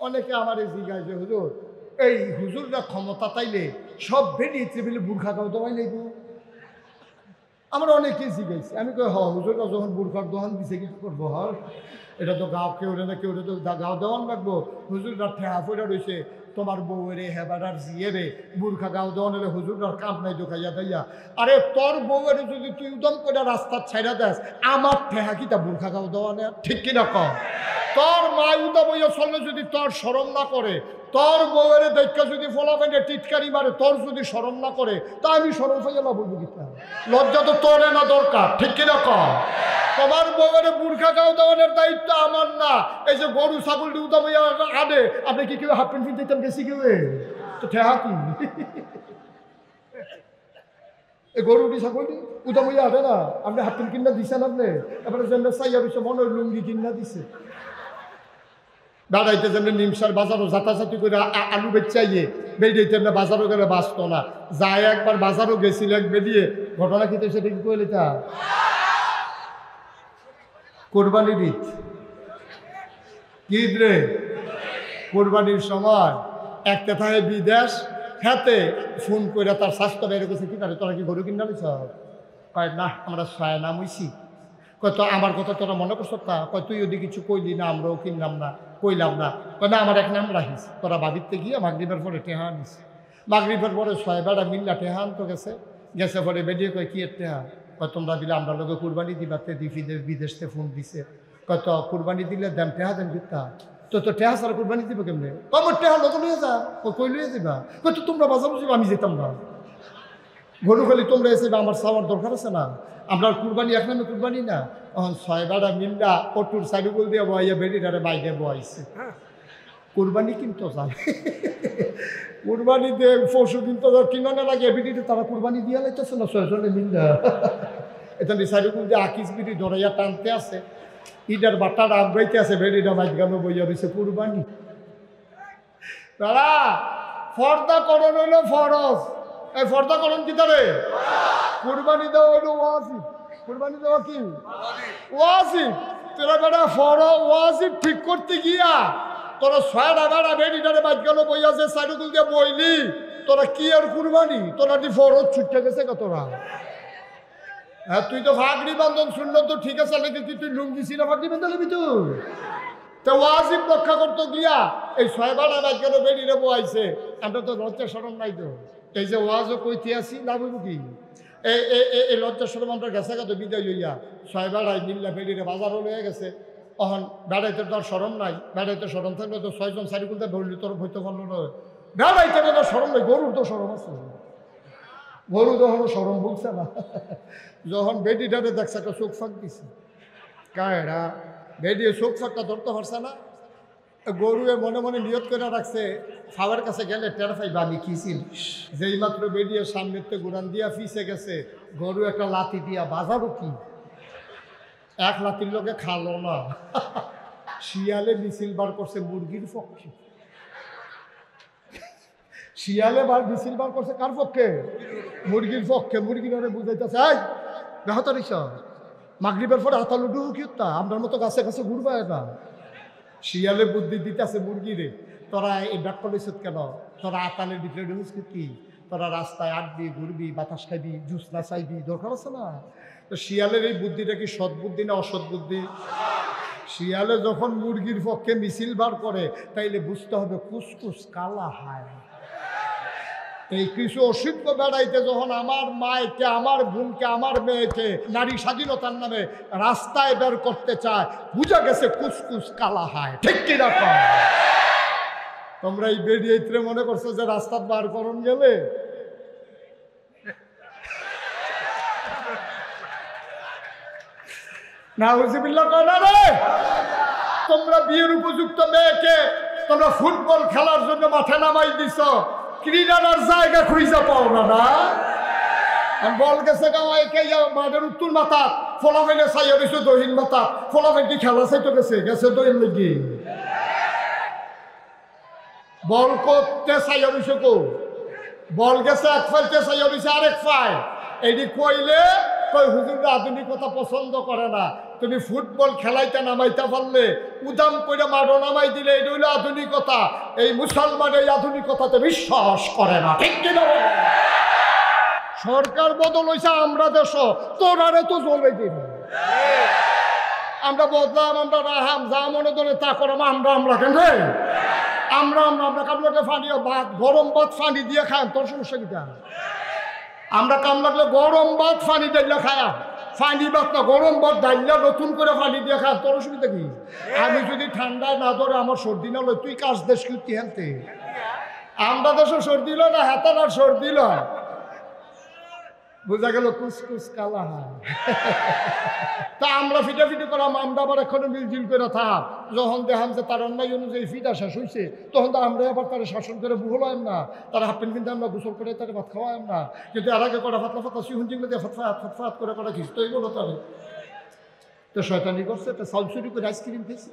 অনেকে আমার এই জিজ্ঞাসা যে হুজুর এই হুজুররা ক্ষমতা তাইলে সব বেরিয়ে টেবিলে বুর্খা খাও দেওয়াই লাগব। আমরা অনেকেই জিজ্ঞাসি, আমি কই হুজুররা যখন বুর্খার দোকান দিছে কিছু করবো এটা তো গাঁও কেউ না কেউ তো গাঁও দেওয়ান লাগবো। হুজুররা ঠেহা ফেরা রয়েছে তোমার বউরে হেবারার জিয়ে রে বুর্খা গাঁও দেওয়ান হলে হুজুররার কাম নাই দোকাইয়া দাইয়া। আরে তোর বউরে যদি তুই উদম করে রাস্তার ছাইড়া দেস আমার ঠেহা কি তা বুর্খা গাঁও দেওয়ানে ঠিক কিনা কম? তোর মা উদা বইয়া চললে যদি তোর শরম না করে, তোর বউয়ের দেখা যদি ফলাফেনে টিটকারি মারে তোর যদি শরম না করে, তা আমি শরম পাইয়া লাভ বলবো কিনা? লজ্জা তো তোর না দরকার ঠিক কিনা কম? তোমার বউয়ের বুর্খা গাঁও দেওয়ানোর দায়িত্ব আমার না। এই যে গরু ছাগল উদা বইয়া আনে, আপনি কি কেউ হাফ প্যান্ট কিনতে গেছি কেউ তো ঠেহা কি? এই গরুটি ছাগলটি উদা বইয়া আনে না, আপনি হাফ প্যান্ট কিনা দিচ্ছেন আপনি এবারে যেন চাইয়া রয়েছে মনে হয় লুঙ্গি কিনা দিছে। বেড়াইতে যেমনি নিমসার বাজারও যাতাযাতি করে আলু বেচাইয়ে বেরিয়েতে এমনি বাজারও গেলে বাঁচত না। যায় একবার বাজারও গেছিল এক বেরিয়ে ঘটনা খেতে সেটা কি কইলে তা কোরবানির ঈদ ঈদ রে কোরবানির সময় একটা থাকে বিদেশ হাতে ফোন করে তার স্বাস্থ্য বের করছে কি করে তোরা কি গরু কিনা নিছ? কয় না আমরা ছয় নাম হইছি। কয় তো আমার কথা তোরা মনে করছ তা? কয় তুই ওদিকে কিছু কইলি না, আমরাও কিনলাম না কইলাম না। কয় না আমার এক নাম রাখিস। তোরা বাবিতে গিয়ে মাগরিবের পরে টেহা আনিস। মাগরিবের পরে ছয় বেড়া মিল্লা টেহা আনতো গেছে পরে বেরিয়ে কয় কি এর টেহা? কয় তোমরা দিলে আমরা লোকে কুরবানি দিবাতে বিদেশ থেকে ফোন দিছে। কয় তো কুরবানি দিলে দেন টেহা দেন দিতা তো তো টেহা ছাড়া কুরবানি দিব কেমনে? আমার টেহা লোক লইয়া যা। কই লইয়া যাবা? কয় তো তোমরা বাজার বুঝিবা আমি যেতাম না। গরু খালি তোমরা এসে আমার চাওয়ার দরকার আছে না? আমরা কুরবানি এক নামে কুরবানি না। এখন ছয় বেড়া মিল্লা অটুর সাইডুগুল দিয়ে বইয়া বেডিটারে বাইরে বইছে কুরবানি কিন্তু যায় কুরবানি দিয়ে পশু কিন্তু কিনানে লাগে বেডিতে তারা কুরবানি দিয়ে লাইতেছে না ছয়জনে মিল্লা এটা সাইডুগুল দিয়ে আকিস বিড়ি ধরাইয়া টানতে আছে ইটার বাটার আগাইতে আছে বেডিটা মাঝখানে বইয়া রয়েছে কুরবানি। তারা ফর্দা করণ হইল ফরজ। এই ফর্দা করণ কি তারে? কুরবানি দেওয়া হইলো ওয়াজিব। কুরবানি দেওয়া কি ওয়াজিব? তোরা বেটা ফর ওয়াজিব ঠিক করতে গিয়া তোরা ছয়টা বেড়া বেডিটারে বাদ গেল বইয়া যে সাইডুকুল দিয়ে বইলি তোরা কি আর কুরবানি? তোরা কি ফরজ ছুটতে গেছে কা তোরা? হ্যাঁ তুই তো ফাগড়ি বান্ধন শুনল তো ঠিক আছে নাকি তুই লুঙ্গি ছিল ফাগড়ি বান্ধা নিবি তুই তো ওয়াজিব রক্ষা করতে গিয়া এই ছয় বেড়া বাদ গেল বেডিরে বইছে। আমরা তো লজ্জা শরম নাই তো এই যে ওয়াজও কইতে আসি লাভ হইব কি? এই লজ্জা শরম আমরা গেছে তো বিদায় হইয়া ছয় বেড়ায় মিল্লা বেড়িরে বাজারও লয়ে গেছে। তখন বেড়াইতে তো আর শরম নাই। বেড়াইতে শরম থাকলে তো ছয়জন চারিকুলতে ধরলি তোর হইতে পারলো না। বেড়াইতে তো শরম নাই, গরুর তো শরম আছে। গরু তখন শরম বলছে না। যখন বেডিটারে দেখছে একটা চোখ ফাঁক দিছে কায়রা বেডিয়ে চোখ ফাঁকটা ধরতে পারছে না। গরুয়ে মনে মনে নিয়ত করে রাখছে খাবার কাছে গেলে টের পাইবা আমি কি ছিল। যেই মাত্র বেরিয়ে সামনের থেকে গুড়ান দিয়া ফিসে গেছে গরু একটা লাথি দিয়া বাজাবো কি? এক লাথির লোকে খালো না। শিয়ালে মিছিল বার করছে মুরগির পক্ষে। শিয়ালে মিছিল বার করছে কার পক্ষে? মুরগির পক্ষে। মুরগির বুঝাইতেছে এই বেহতারিস মাগরিবের পরে হাতালু ডুবু কি আপনার মতো গাছে গাছে ঘুরবায় না। শিয়ালে বুদ্ধি দিতেছে মুরগিরে তোরা এই ব্যাখ্যা লইছত কেন? তোরা আতালের ভিতরে ঢুকছ কি? তোরা রাস্তায় আটবি ঘুরবি বাতাস খাইবি জুস না চাইবি দরকার আছে না? তো শিয়ালের এই বুদ্ধিটা কি সৎ বুদ্ধি না অসৎ বুদ্ধি? শিয়ালে যখন মুরগির পক্ষে মিছিল বার করে তাইলে বুঝতে হবে কুসকুস কালা হায়। এই কিছু অসিদ্ধ বেড়াইতে যখন আমার মায়েকে আমার বোনকে আমার মেয়েকে নারী স্বাধীনতার নামে রাস্তায় বের করতে চায় বুঝা গেছে কুসকুস কালা হায় ঠিক কিনা? তোমরা এই বেরিয়ে মনে করছো যে রাস্তা বার করন গেলে না হুজুবিল্লাহ কয় না রে। তোমরা বিয়ের উপযুক্ত মেয়েকে তোমরা ফুটবল খেলার জন্য মাঠে নামাই দিছ, ক্রীড়ার জায়গা খুঁজে পাও না। না বল গেছে মাঠের উত্তর মাথা ফলাফেনে চাইয়া দিছো দহিন মাথা ফলাফেন কি খেলা চাইতে গেছে গেছে দহিন লেগে বল করতে চাইয়া দিছো কো বল গেছে এক ফাইলতে চাইয়া দিছে আরেক ফাইল। এটি কইলে কই হুজুররা আধুনিকতা পছন্দ করে না। তুমি ফুটবল খেলাইতে নামাইতে পারলে উদাম করে মারো নামাই দিলে এটা হইলো আধুনিকতা। এই মুসলমান এই আধুনিকতাতে বিশ্বাস করে না, ঠিক কিনা? সরকার বদল হয়েছে, আমরা দেশ তোরারে তো জ্বলে দিন, আমরা বদলাম, আমরা রাহাম, যা মনে ধরে তা করাম, আমরা কেন রে? আমরা কামলাকে ফানিও ভাত, গরম ভাত ফানি দিয়ে খান, তোর সমস্যা কিটা? আমরা কাম লাগলে গরম ভাত ফানি ডাইলা খায়া, ফানি ভাত না গরম ভাত ডাইলা নতুন করে ফানি দিয়ে খান, তোর অসুবিধা কি? আমি যদি ঠান্ডায় না ধরে আমার সর্দি না হলো, তুই কাজ দেশ কি হেলতে? আমরা দেশে সর্দি হলো না, হাতার আর সর্দি হলো, বোঝা গেল কুসকুস কালা। তা আমরা ফিটাফিটি করাম, আমরা আবার এখনো মিলজিল করে থাক। যখন দেখাম যে তার অন্যায় অনুযায়ী ফিটা শেষ হয়েছে, তখন তো আমরা আবার তারা শাসন করে বুহলাম না, তারা হাফ প্যান্ট কিনতে আমরা গোসল করে তারা ভাত খাওয়াম না। কিন্তু এর আগে করা ফাতলা সিহুন চিংড়ি দিয়ে ফটফাত করে করা খিস্ত বলো তারে তো শয়তানি করছে, তো চাউল চুরি করে আইসক্রিম খেয়েছে।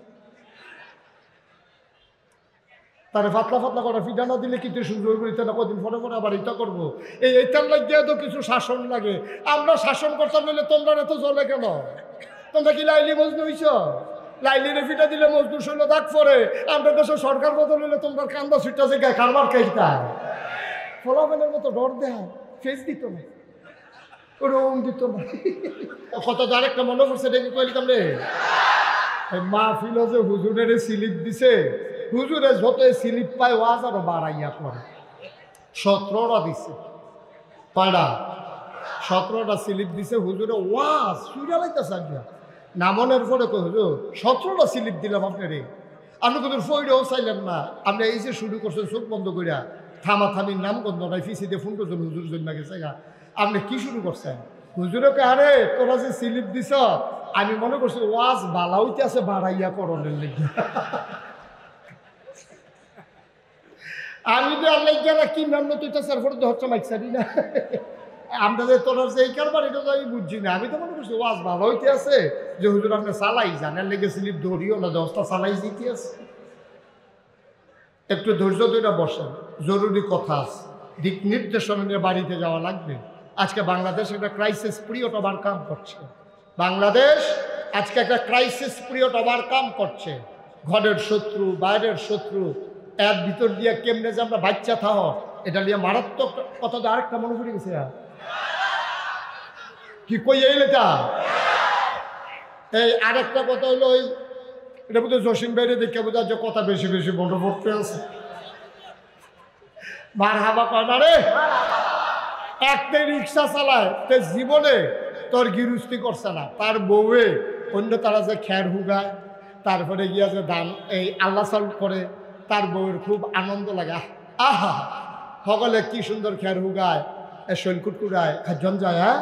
তারা ফাতলা করা ফিডা না দিলে কিন্তু সুন্দর করিতে না, কদিন পরে আবার এটা করবো। এইটার লাগিয়ে তো কিছু শাসন লাগে। আমরা শাসন করতে নিলে তোমরা এত চলে কেন? তোমরা কি লাইলি মজনু হইছ? লাইলিরে ফিটা দিলে মজদুর শৈল দাগ পরে। আমরা দেশের সরকার বদল হইলে তোমরা কান্দা ছুটটা জায়গায় কারবার খাইতা ফলাফলের মতো ডর দেয়, ফেস দিত না, ওরম দিত না। কত আরেকটা মনে করছে দেখি কইলাম রে, মা ফিল যে হুজুরের স্লিপ দিছে, হুজুরে যত স্লিপ পায় ওয়াজ আরো বাড়াইয়া করে। 17টা দিছে, পাড়া 17টা স্লিপ দিছে হুজুরে, ওয়াজ সুইরা লাইতেছে নামনের পরে কই হুজুর 17টা স্লিপ দিলাম আপনারে, আপনি কিন্তু ফইরেও চাইলেন না। আপনি এই যে শুরু করছেন চোখ বন্ধ করিয়া, থামির নাম গন্ধ নাই, ফিসিতে ফোন করছেন হুজুর জন্য গেছে গা, আপনি কি শুরু করছেন? হুজুরকে আরে তোরা যে স্লিপ দিছ, আমি মনে করছি ওয়াজ বালা হইতে আছে বাড়াইয়া করণের লেগে। আমি তো আল্লাহ গেলা কি নাম তুইতেছে, এরপরে তো হচ্ছে মাইকসারি না। আমরা যে তোর যে এই কারবার এটা তো আমি বুঝছি না। আমি তো মনে করছি ওয়াজ ভালো হইতে আছে, যে হুজুর আপনি চালাই জানার লেগে স্লিপ ধরিও না, 10টা চালাই দিতে আছে। একটু ধৈর্য ধরে বসেন, জরুরি কথা আছে, দিক নির্দেশনা নিয়ে বাড়িতে যাওয়া লাগবে। আজকে বাংলাদেশ একটা ক্রাইসিস পিরিয়ড ওভারকাম করছে। বাংলাদেশ আজকে একটা ক্রাইসিস পিরিয়ড ওভারকাম করছে। ঘরের শত্রু, বাইরের শত্রু, এর ভিতর দিয়ে কেমনে যে আমরা বাচ্চা থাহ, এটা নিয়ে মারাত্মক কথা। তো আরেকটা মনে পড়ে গেছে, কি কই এইটা? এই আরেকটা কথা হইলো, ওই এটা বোধহয় জসিম বাইরে দেখে বোঝা যে কথা বেশি বেশি মনে পড়তে আছে। মার হাবা কয় না রে, একটা রিক্সা চালায়, তে জীবনে তোর গিরুস্তি করছে না, তার বউয়ে অন্য তারা যে খ্যার হুগায়, তারপরে গিয়া যে ধান এই আল্লাহ চাল করে, তার বউয়ের খুব আনন্দ লাগে। আহা সকলে কি সুন্দর খ্যার হুগায়, শৈলকুট কুড়ায়, খাজন যায়। হ্যাঁ,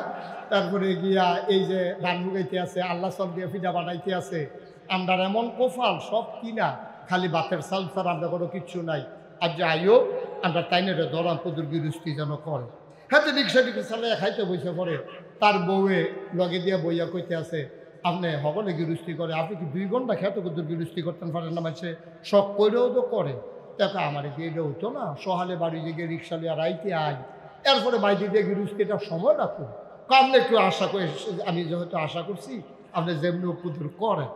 তারপরে গিয়া এই যে ধান হুগাইতে আছে, আল্লাহ চাল দিয়ে ফিডা বানাইতে আছে। আমরা এমন কোফাল সব কিনা, খালি বাতের চাল ছাড়া আমরা কোনো কিচ্ছু নাই। আর যে আইও আমরা তাইনের দরাম পদুর গিরুস্তি যেন করে। হাতে রিক্সা চালাইয়া খাইতে বইসে পড়ে, তার বউয়ে লগে দিয়া বইয়া কইতে আছে, আপনি সকলে গিরুস্তি করে, আপনি কি 2 ঘন্টা খেতে কদুর গিরুস্তি করতেন পারেন না? মানছে শখ করেও তো করে। দেখো আমার দিয়ে এটা হতো না, সহালে বাড়ি গিয়ে রিক্সা লিয়া রাইতে আই, এরপরে বাইরে দিয়ে গিরুস্তিটা সময় রাখুন। আপনি একটু আশা করে, আমি যেহেতু আশা করছি আপনি যেমনি উপদূর করেন।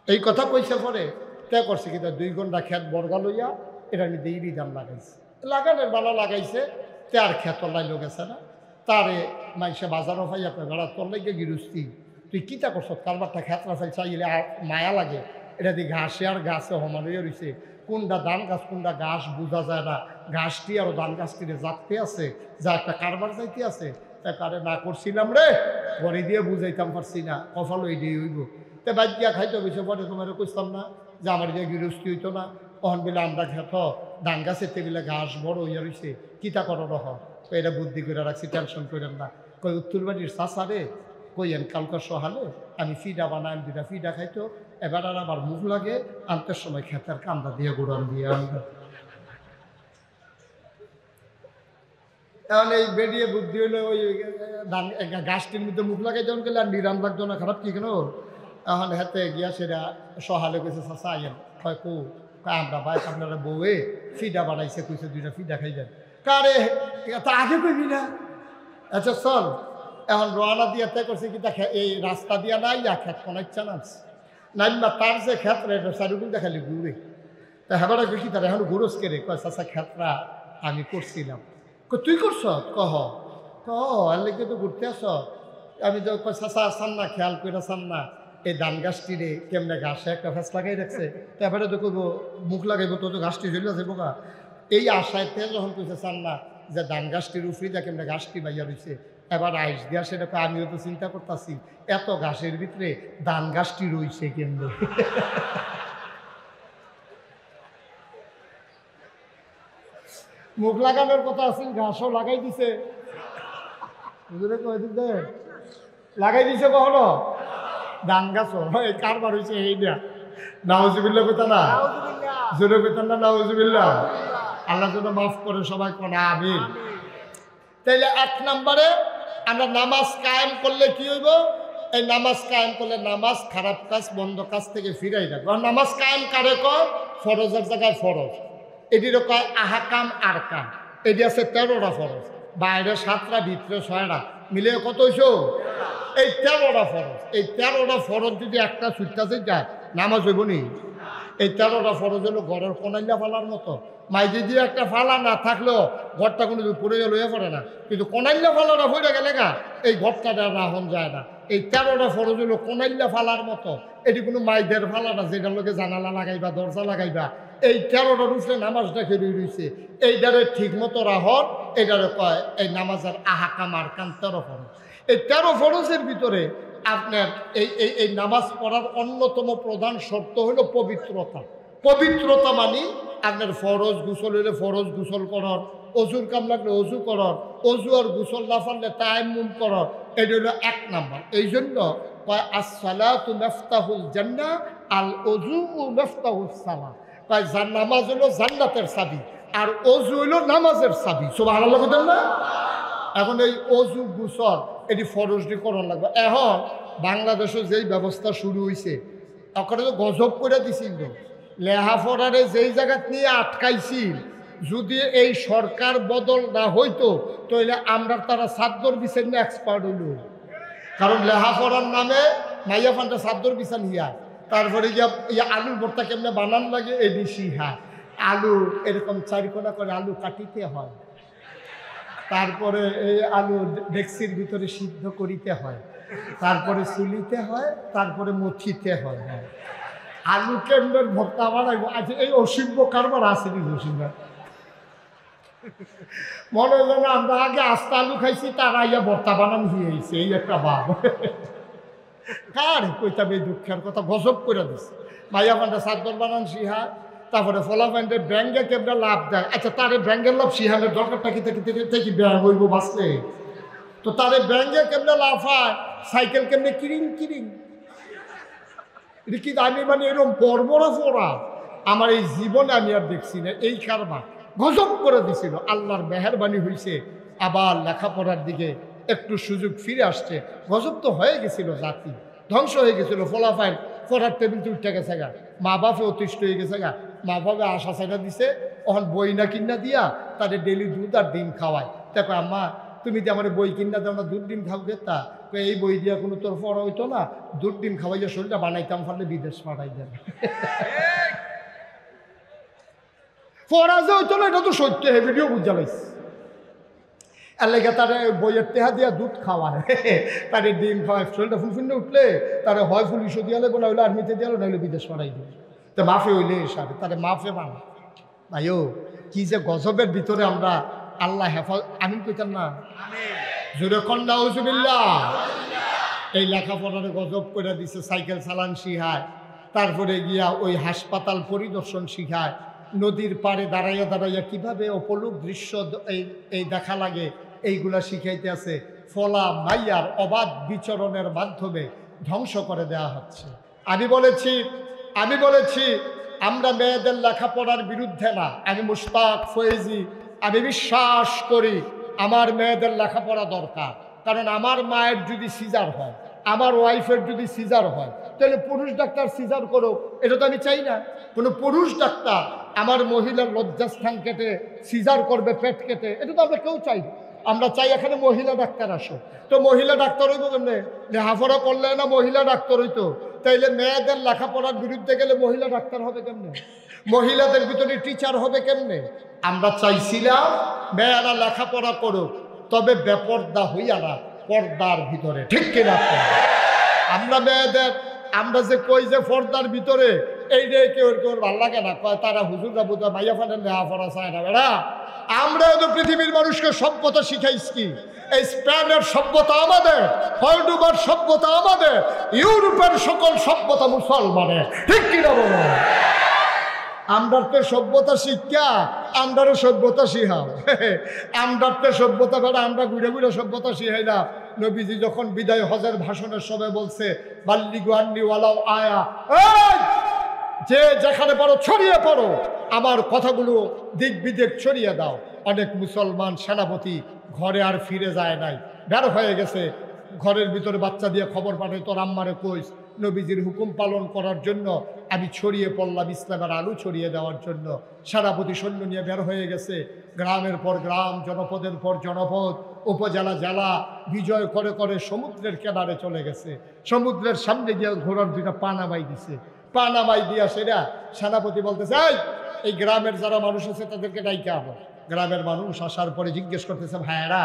এই কথা কইছে পরে তে করছে কি, 2 ঘন্টা খেত বর্গা লইয়া এটা আমি দেইরি দাম লাগাইছে, লাগানোর বালা লাগাইছে, তে আর খেত লাইলো গেছে না। তারে মাইসে বাজারও পাই আপনার বেড়া তোর লাগে গিরুস্তি, তুই কিতা করছ? কারবারটা খেতরা ফাই চাইলে মায়া লাগে, এটা দিয়ে ঘাসে আর গাছে হমালিয়ে রয়েছে, কোনটা ধান গাছ কোনটা ঘাস বোঝা যায় না। ঘাসটি আর ধান গাছটিরে জাগতে আছে, যা একটা কারবার যাইতে আছে, তা কারে না করছিলাম রে, ঘরে দিয়ে বুঝাইতাম পারছি না, কফালো এই দিয়ে হইব। তে বাদ দিয়া খাইতে বসে পরে তোমার কইতাম না যে আমার দিয়ে গিরস্তি হইতো না, অহন বেলে আমরা খেত ধান গাছের টেবিলে ঘাস বড় হইয়া রয়েছে, কিতা করো রহ। এটা বুদ্ধি করে রাখছি, টেনশন করেন না। কই উত্তরবাড়ির চাষারে কইয়েন কালকা সহালে আমি ফিডা বানাই, 2টা ফিডা খাইতো, এবার আর আমার মুখ লাগে আনতে সময় খেতের কান্দা দিয়ে গুড়ান দিয়ে আনবে। এখন এই বেরিয়ে বুদ্ধি হইলো, ওই ধান গাছটির মধ্যে মুখ লাগাই যখন গেলে আর নিরাম লাগতো না, খারাপ কি কেন। এখন হাতে গিয়া সেটা সহালে গেছে, চাষা আইয়েন, কয় কো আমরা ভাই আপনারা বউয়ে ফিডা বানাইছে, কইছে 2টা ফিডা খাই যান। কারে তা আগে কইবি না? আচ্ছা চল এখন রোয়ানা দিয়ে তে করছে কি দেখা এই রাস্তা দিয়া নাই খেত কোনাইচ্ছা নামছে নাইমা তার যে ক্ষেত্রে চারিগুল দেখালি ঘুরে তা হেবারে বেশি তার এখন ঘুরস কে রে কয় চাচা ক্ষেত্রা আমি করছিলাম তুই করছ কহ আর লেগে তো ঘুরতে আস আমি তো চাচা আসান না খেয়াল করে আসান না এই ধান গাছটি রে কেমনে ঘাসে একটা ফ্যাস লাগাই রাখছে তারপরে তো করবো মুখ লাগাইবো তো ঘাসটি চলে যাবো গা এই আশায় তে যখন কইছে চান না যে ধান গাছটির উফরি যা কেমনে ঘাসটি বাইয়া রয়েছে এবার আইস দিয়া সেটা আমিও তো চিন্তা করতেছি এত ঘাসের ভিতরে ধান গাছটি রয়েছে কেমনে মুখ লাগানোর কথা আছে ঘাসও লাগাই দিছে লাগাই দিছে কখনো ধান গাছও কারবার হয়েছে এইটা নাউজুবিল্লাহ কথা না জোরে পেতাম না নাউজুবিল্লাহ আল্লাহ যেন মাফ করে সবাই কোন আমিন তাইলে 1 নম্বরে আমরা নামাজ কায়েম করলে কি হইব এই নামাজ কায়েম করলে নামাজ খারাপ কাজ বন্ধ কাজ থেকে ফিরাই রাখবো নামাজ কায়েম কারে কয় ফরজের জায়গায় ফরজ এটিরও কয় আহকাম আরকান এটি আছে 13টা ফরজ বাইরে 7টা ভিতরে 6টা মিলে কত হইছ এই 13টা ফরজ এই 13টা ফরজ যদি একটা ছুটতে যায় নামাজ হইব নি এই 13টা ফরজ হলো ঘরের কোনাইলা ফালার মতো মাইজে দিয়ে একটা ফালা না থাকলেও ঘরটা কোনো পড়ে লইয়া পড়ে না কিন্তু কোনাইল্লা ফালাটা হয়ে গেলে গা এই ঘরটা রাহন যায় না এই 13টা ফরজ হলো কোনাইল্লা ফালার মতো এটি কোনো মাইদের ফালা না যেটার লোকে জানালা লাগাইবা দরজা লাগাইবা এই 13টা রুসলে নামাজটা খেয়ে রয়েছে এইটারে ঠিক মতো রাহন এটারে কয় এই নামাজের আহাকাম আরকান 13 ফরজ এই 13 ফরজের ভিতরে আপনার এই নামাজ পড়ার অন্যতম প্রধান শর্ত হলো পবিত্রতা পবিত্রতা মানে আপনার ফরজ গোসল হইলে ফরজ গোসল করার অজুর কাম লাগলে অজু করার অজু আর গোসল না পারলে তায়াম্মুম করার এটা হলো 1 নম্বর এই জন্য কয় আসসালাতু মিফতাহুল জান্নাহ আল ওযু মিফতাহুস সালাহ কয় নামাজ হলো জান্নাতের চাবি আর অজু হলো নামাজের চাবি সুবহানাল্লাহ বলেন না এখন এই অজু গোসল এটি ফরজটি করার লাগবে এখন বাংলাদেশে যেই ব্যবস্থা শুরু হয়েছে ওখানে তো গজব করে দিছিল লেহাপড়ারে যেই জায়গাত নিয়ে আটকাইছিল যদি এই সরকার বদল না হইতো তাহলে আমরা তারা সাদ্দর বিচার নিয়ে এক্সপার্ট হইল কারণ লেহাপড়ার নামে মাইয়া ফান্ডা সাদ্দর বিচার হিয়া তারপরে ইয়া আলুর ভর্তা কেমনে বানান লাগে এই বেশি হ্যাঁ আলু এরকম চারিকোনা করে আলু কাটিতে হয় তারপরে এই আলু ডেক্সির ভিতরে সিদ্ধ করিতে হয় তারপরে চুলিতে হয় তারপরে মথিতে হয় হ্যাঁ আলু কেন্দ্রের ভর্তা বানাইব আচ্ছা এই অসিব্য কারবার আসেনি অসিব্য মনে হয় না আমরা আগে আস্তা আলু খাইছি তারা ইয়া ভর্তা বানান হয়েছে এই একটা ভাব কার কইতাম এই দুঃখের কথা গজব করে দিচ্ছে মাইয়া পান্ডা সাদ্দর বানান সিহা তারপরে ফলা প্যান্টে ব্যাঙ্গে কেমন লাভ দেয় আচ্ছা তারে ব্যাঙ্গের লাভ সিহানের দরকারটা কি থেকে ব্যাঙ্গ হইব বাঁচলে তো তারে ব্যাঙ্গে কেমন লাভ হয় সাইকেল কেমনে কিরিং কিরিং এটা কি আমি মানে এরকম বর্বরা ফোড়া আমার এই জীবনে আমি আর দেখছি না এই কারবার গজব করে দিছিল আল্লাহর মেহেরবানি হয়েছে আবার লেখাপড়ার দিকে একটু সুযোগ ফিরে আসছে গজব তো হয়ে গেছিল জাতি ধ্বংস হয়ে গেছিল ফলাফাইল পড়ার টেবিল উঠে গেছে গা মা বাপে অতিষ্ঠ হয়ে গেছে গা মা বাপে আশা চাইনা দিছে ওখান বই না কিনা দিয়া তাদের ডেলি দুধ আর ডিম খাওয়ায় দেখো আম্মা তুমি যে আমার বই কিনা দাও না দুধ ডিম খাও গেতা এই বই দিয়া কোনো তোর পড়া হইতো না দুধ ডিম খাওয়াইয়া শরীরটা বানাইতাম পারলে বিদেশ পাঠাই দেন পড়া যে হইতো না এটা তো সত্য হে ভিডিও বুঝা লাইছে আর লেগে তার বইয়ের টেহা দিয়া দুধ খাওয়ায় তারে ডিম খাওয়ায় শরীরটা ফুলফুন্ডে উঠলে তারে হয় পুলিশও দিয়া লাগবো না হইলে আর্মিতে দিয়া না হইলে বিদেশ পাঠাই দিয়ে তো মাফে হইলে সাথে তারে মাফে বানা ভাইও কি যে গজবের ভিতরে আমরা আল্লাহ হেফাজ আমিন কইতাম না জোরে কন্যা হুজুবিল্লাহ এই লেখাপড়ার গজব করে দিছে সাইকেল চালান শিখায় তারপরে গিয়া ওই হাসপাতাল পরিদর্শন শিখায় নদীর পাড়ে দাঁড়াইয়া দাঁড়াইয়া কীভাবে অপলুক দৃশ্য এই দেখা লাগে এইগুলা শিখাইতে আছে ফলা মাইয়ার অবাধ বিচরণের মাধ্যমে ধ্বংস করে দেওয়া হচ্ছে আমি বলেছি আমরা মেয়েদের লেখাপড়ার বিরুদ্ধে না আমি মুশতাক ফয়েজি আমি বিশ্বাস করি আমার মেয়েদের লেখাপড়া দরকার কারণ আমার মায়ের যদি সিজার হয় আমার ওয়াইফের যদি সিজার হয় তাহলে পুরুষ ডাক্তার সিজার করো এটা তো আমি চাই না কোনো পুরুষ ডাক্তার আমার মহিলার লজ্জাস্থান কেটে সিজার করবে পেট কেটে এটা তো আমরা কেউ চাই আমরা চাই এখানে মহিলা ডাক্তার আসো। তো মহিলা ডাক্তার হইব কেমনে? লেখাপড়া করলে না মহিলা ডাক্তার হইতো, তাইলে মেয়েদের লেখাপড়ার বিরুদ্ধে গেলে মহিলা ডাক্তার হবে কেমনে? মহিলাদের ভিতরে টিচার হবে কেমনে? আমরা চাইছিলাম মেয়েরা লেখাপড়া করুক, তবে বেপর্দা হইয়া না, পর্দার ভিতরে। ঠিক কিনা? আমরা মেয়েদের আমরা যে কই যে পর্দার ভিতরে, এই রে কেউ কেউ ভাল লাগে না, কয় তারা হুজুররা বোঝা মাইয়া ফানের লেখাপড়া চায় না। বেড়া আমরাও তো পৃথিবীর মানুষকে সভ্যতা শিখাইছি কি? এই স্পেনের সভ্যতা আমাদের, হলডুবার সভ্যতা আমাদের, ইউরোপের সকল সভ্যতা মুসলমানের। ঠিক কিনা বলো? আমরার তো সভ্যতা শিক্ষা, আমরারও সভ্যতা শিখাও। আমরার তো সভ্যতা বেড়া, আমরা ঘুরে ঘুরে সভ্যতা শিখাইলাম। নবীজি যখন বিদায় হজের ভাষণের সময় বলছে বাল্লিগু আন্নি ওয়ালাউ আয়া, যে যেখানে পারো ছড়িয়ে পড়ো, আমার কথাগুলো দিক বিদিক ছড়িয়ে দাও। অনেক মুসলমান সেনাপতি ঘরে আর ফিরে যায় নাই, বের হয়ে গেছে। ঘরের ভিতরে বাচ্চা দিয়ে খবর পাঠায়, তোর আম্মারে কইস নবীজির হুকুম পালন করার জন্য আমি ছড়িয়ে পড়লাম, ইসলামের আলু ছড়িয়ে দেওয়ার জন্য। সেনাপতি সৈন্য নিয়ে বের হয়ে গেছে, গ্রামের পর গ্রাম, জনপদের পর জনপদ, উপজেলা জেলা বিজয় করে করে সমুদ্রের কিনারে চলে গেছে। সমুদ্রের সামনে গিয়ে ঘোড়ার দুইটা পা নামাই দিছে। পা নামাই দিয়া সেটা সেনাপতি বলতেছে, এই গ্রামের যারা মানুষ আছে তাদেরকে ডাইকে আনো। গ্রামের মানুষ আসার পরে জিজ্ঞেস করতেছে, ভাইয়েরা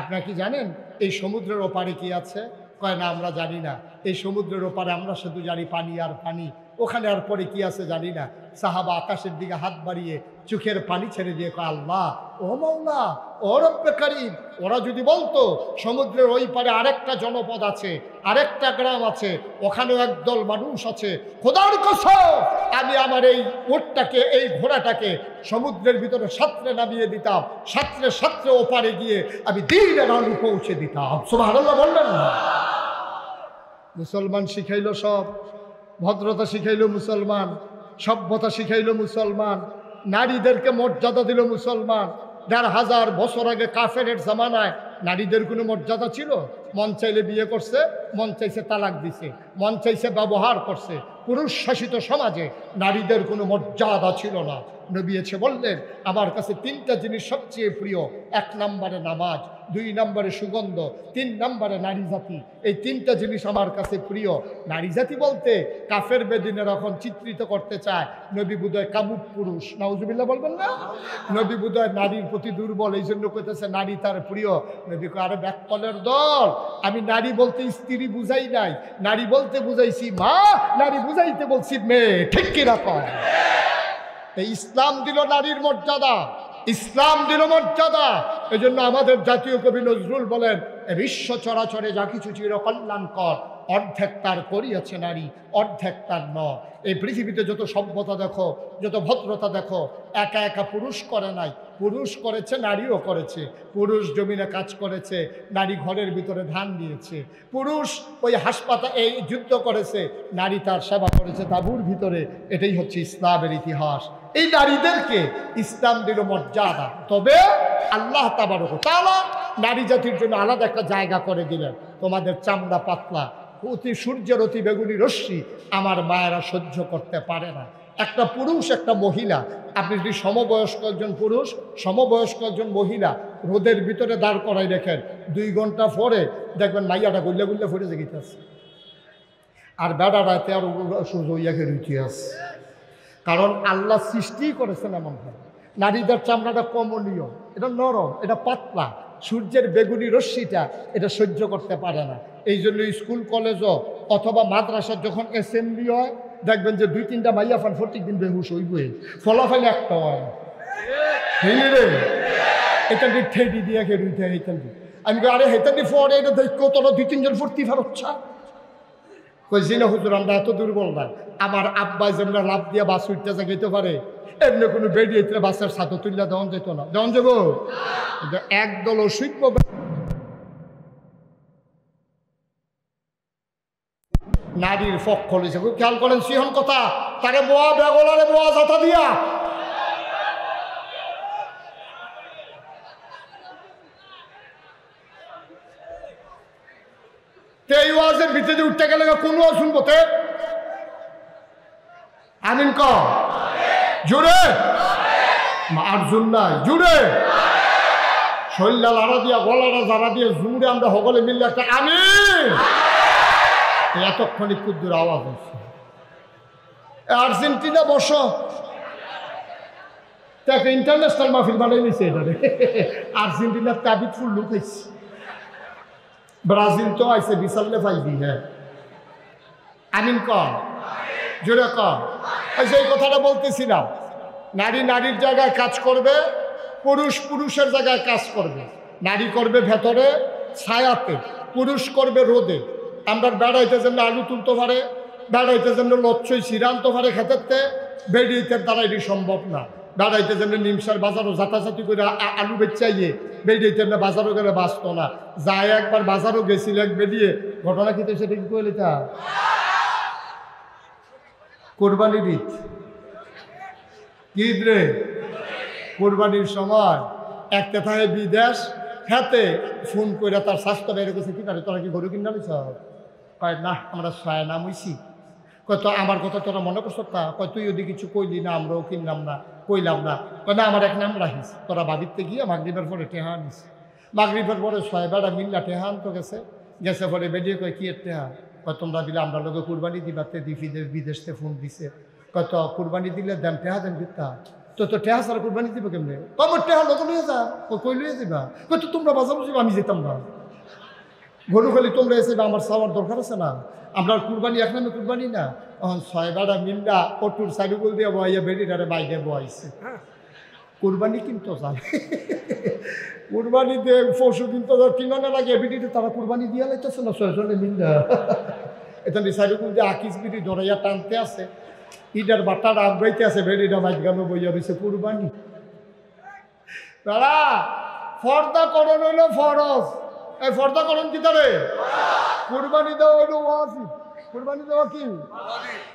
আপনারা কি জানেন এই সমুদ্রের ওপারে কি আছে? কয় না, আমরা জানি না। এই সমুদ্রের ওপারে আমরা শুধু জানি পানি আর পানি, ওখানে আর পরে কি আছে জানি না। সাহাবা আকাশের দিকে হাত বাড়িয়ে চোখের পানি ছেড়ে দিয়ে কয়, আল্লাহ ও মাওলা ও রব্বে কারীম, ওরা যদি বলতো সমুদ্রের ওই পারে আরেকটা জনপদ আছে, আরেকটা গ্রাম আছে, ওখানেও একদল মানুষ আছে, খোদার কসম আমি আমার এই উটটাকে, এই ঘোড়াটাকে সমুদ্রের ভিতরে সাঁতরে নামিয়ে দিতাম, সাঁতরে সাঁতরে ওপারে গিয়ে আমি দিনের আলু পৌঁছে দিতাম। সুবহানাল্লাহ বললেন না? মুসলমান শিখাইল সব, ভদ্রতা শিখাইল মুসলমান, সভ্যতা শিখাইল মুসলমান, নারীদেরকে মর্যাদা দিল মুসলমান। ১,৫০০ বছর আগে কাফেরের জামানায় নারীদের কোনো মর্যাদা ছিল? মন চাইলে বিয়ে করছে, মন চাইছে তালাক দিছে, মন চাইছে ব্যবহার করছে। পুরুষ শাসিত সমাজে নারীদের কোনো মর্যাদা ছিল না। নবী এসে বললেন, আমার কাছে ৩টা জিনিস সবচেয়ে প্রিয়। ১ নম্বরে নামাজ, ২ নম্বরে সুগন্ধ, ৩ নম্বরে নারী জাতি। এই ৩টা জিনিস আমার কাছে প্রিয়। নারী জাতি বলতে কাফের বেদিনের এখন চিত্রিত করতে চায় নবী বুদয় কামুক পুরুষ। নাউজুবিল্লাহ বলবেন না? নবী বুদয় নারীর প্রতি দুর্বল, এই জন্য কইতেছে নারী তার প্রিয়। নবী কয়, আরে ব্যাককলের দল, আমি নারী বলতে স্ত্রী বুঝাই নাই, নারী বলতে বুঝাইছি মা, নারী বুঝাইতে বলছি মেয়ে। ঠিক কিরকম? এই ইসলাম দিল নারীর মর্যাদা, ইসলাম দিল মর্যাদা। এই জন্য আমাদের জাতীয় কবি নজরুল বলেন, বিশ্ব চরাচরে যা কিছু চিরকল্যাণকর, অর্ধেক তার করিয়াছে নারী, অর্ধেক তার নয়। এই পৃথিবীতে যত সভ্যতা দেখো, যত ভদ্রতা দেখো, একা একা পুরুষ করে নাই, পুরুষ করেছে, নারীও করেছে। পুরুষ জমিনে কাজ করেছে, নারী ঘরের ভিতরে ধান দিয়েছে। পুরুষ ওই হাসপাতালে এই যুদ্ধ করেছে, নারী তার সেবা করেছে তাঁবুর ভিতরে। এটাই হচ্ছে ইসলামের ইতিহাস। এই নারীদেরকে ইসলাম দিল মর্যাদা। তবে আল্লাহ তাবারক ওয়া তাআলা নারী জাতির জন্য আলাদা একটা জায়গা করে দিলেন। তোমাদের চামড়া পাতলা, অতি সূর্যের অতি বেগুনি রশ্মি আমার মায়েরা সহ্য করতে পারে না। একটা পুরুষ, একটা মহিলা, আপনি যদি সমবয়স্ক একজন পুরুষ, সমবয়স্ক একজন মহিলা রোদের ভিতরে দাঁড় করাই রেখেন, 2 ঘন্টা পরে দেখবেন মাইয়াটা গুল্লে গুল্লে ফুটে যেতেছে, আর বেড়া রাতে আর সূর্য ইয়াকে রুচি আছে। কারণ আল্লাহ সৃষ্টি করেছেন এমনভাবে। নারীদের চামড়াটা কমনীয়, এটা নরম, এটা পাতলা, সূর্যের বেগুনি রশ্মিটা এটা সহ্য করতে পারে না। এই জন্য স্কুল কলেজও অথবা মাদ্রাসার যখন অ্যাসেম্বলি হয়, দেখবেন যে 2-3টা মাইয়া ফান প্রত্যেক দিন বেহুশ হইবে, ফলাফল একটা হয় না। রে এটা ঠেডি দিয়ে রুইতে হেতান দি, আমি আরে হেতান দি পরে এটা দেখো তোরা 2-3 জন ফুর্তি ফারচ্ছা কইছি না হুজুর, আমরা এত দুর্বল না। আমার আব্বা যেমন লাভ দিয়ে বাস উঠতে যাইতে পারে, এমনি কোনো বেরিয়ে বাসের সাথে তুললে দেওয়া যেত না। দেওয়া যাব একদল অসুখ নারীর পক্ষ লইছে। খেয়াল করেন সিহন কথা, তাকে বোয়া বেগলারে বোয়া যাতা দিয়া এই ওয়াজের ভিতরে উঠতে গেলে কোন শুনবো তে আমিন ক জুড়ে আর জুন নাই জুড়ে শরীরটা লাড়া দিয়া গলাটা জারা দিয়ে জুড়ে আমরা সকলে মিললে একটা আমিন এতক্ষণিক কুদ্দুর আওয়াজ হচ্ছে। আর্জেন্টিনা বসো একটা ইন্টারন্যাশনাল মাহফিল বানাই নিছে এটা আর্জেন্টিনার তাবিদ ফুল লুকাইছে ব্রাজিল তো আইসে বিশালে পাইবি হ্যাঁ আমিন কম জোরে কম এই কথাটা বলতেছিলাম নারী নারীর জায়গায় কাজ করবে পুরুষ পুরুষের জায়গায় কাজ করবে নারী করবে ভেতরে ছায়াতে পুরুষ করবে রোদে আমরা বেড়াইতে যেন আলু তুলতে পারে বেড়াইতে যেন লচ্ছই সিরানতে পারে খেতেতে বেড়িতে দ্বারা এটি সম্ভব না বেড়াইতে যেন নিমসার বাজারও যাতাযাতি করে আলু বেচাইয়ে বেরিয়েতে না বাজারও গেলে বাঁচত না যায় একবার বাজারও গেছিল এক বেরিয়ে ঘটনা খেতে সেটা কি কইলে তা কোরবানির ঈদ ঈদ রে কোরবানির সময় একটা থাকে বিদেশ হাতে ফোন করে তার স্বাস্থ্য বের করছে কি পারে তোরা কি গরু কিনা নিছ কয় না আমরা ছয় নাম হইছি কয় তো আমার কথা তোরা মনে করছ তা কয় তুই ওদিকে কিছু কইলি না আমরাও কিনলাম না কইলাম না কয় না আমার এক নাম রাখিস তোরা বাবিতে গিয়ে মাগরিবের পরে টেহা আনিস মাগরিবের পরে ছয় বেড়া মিল্লা টেহা আনতো গেছে পরে বেরিয়ে কয় কি এর টেহা কয় তোমরা দিলে আমরা লোকে কুরবানি দিবাতে বিদেশতে ফোন দিছে কয় তো কুরবানি দিলে দেন টেহা দেন দিতা তো টেহা ছাড়া কুরবানি দিব কেমনে কমর টেহা লোক লইয়ে যা কই লইয়ে যাবা কই তো তোমরা বাজার বুঝিবা আমি যেতাম না গরু খালি তোমরা এসে আমার চাওয়ার দরকার আছে না আমরা কুরবানি এক নামে কুরবানি না এখন ছয় বেড়া মিল্লা অটুর সাইডুগুল দিয়ে বইয়া বেড়িটারে বাইরে বইছে কুরবানি কিন্তু যায় কুরবানি দিয়ে পশু কিন্তু কিনানো লাগে বেড়িতে তারা কুরবানি দিয়ে লাইতেছে না ছয়জনে মিল্লা এটা সাইডুগুল দিয়ে আকিস বিড়ি ধরাইয়া টানতে আছে ইটার বাটার আগাইতে আছে বেড়িটা মাইক গানো বইয়া রয়েছে কুরবানি তারা ফর্দা করণ হইল ফরজ এই ফর্দা করণ কি তারে কুরবানি দেওয়া হইল ওয়াজিব কুরবানি দেওয়া কি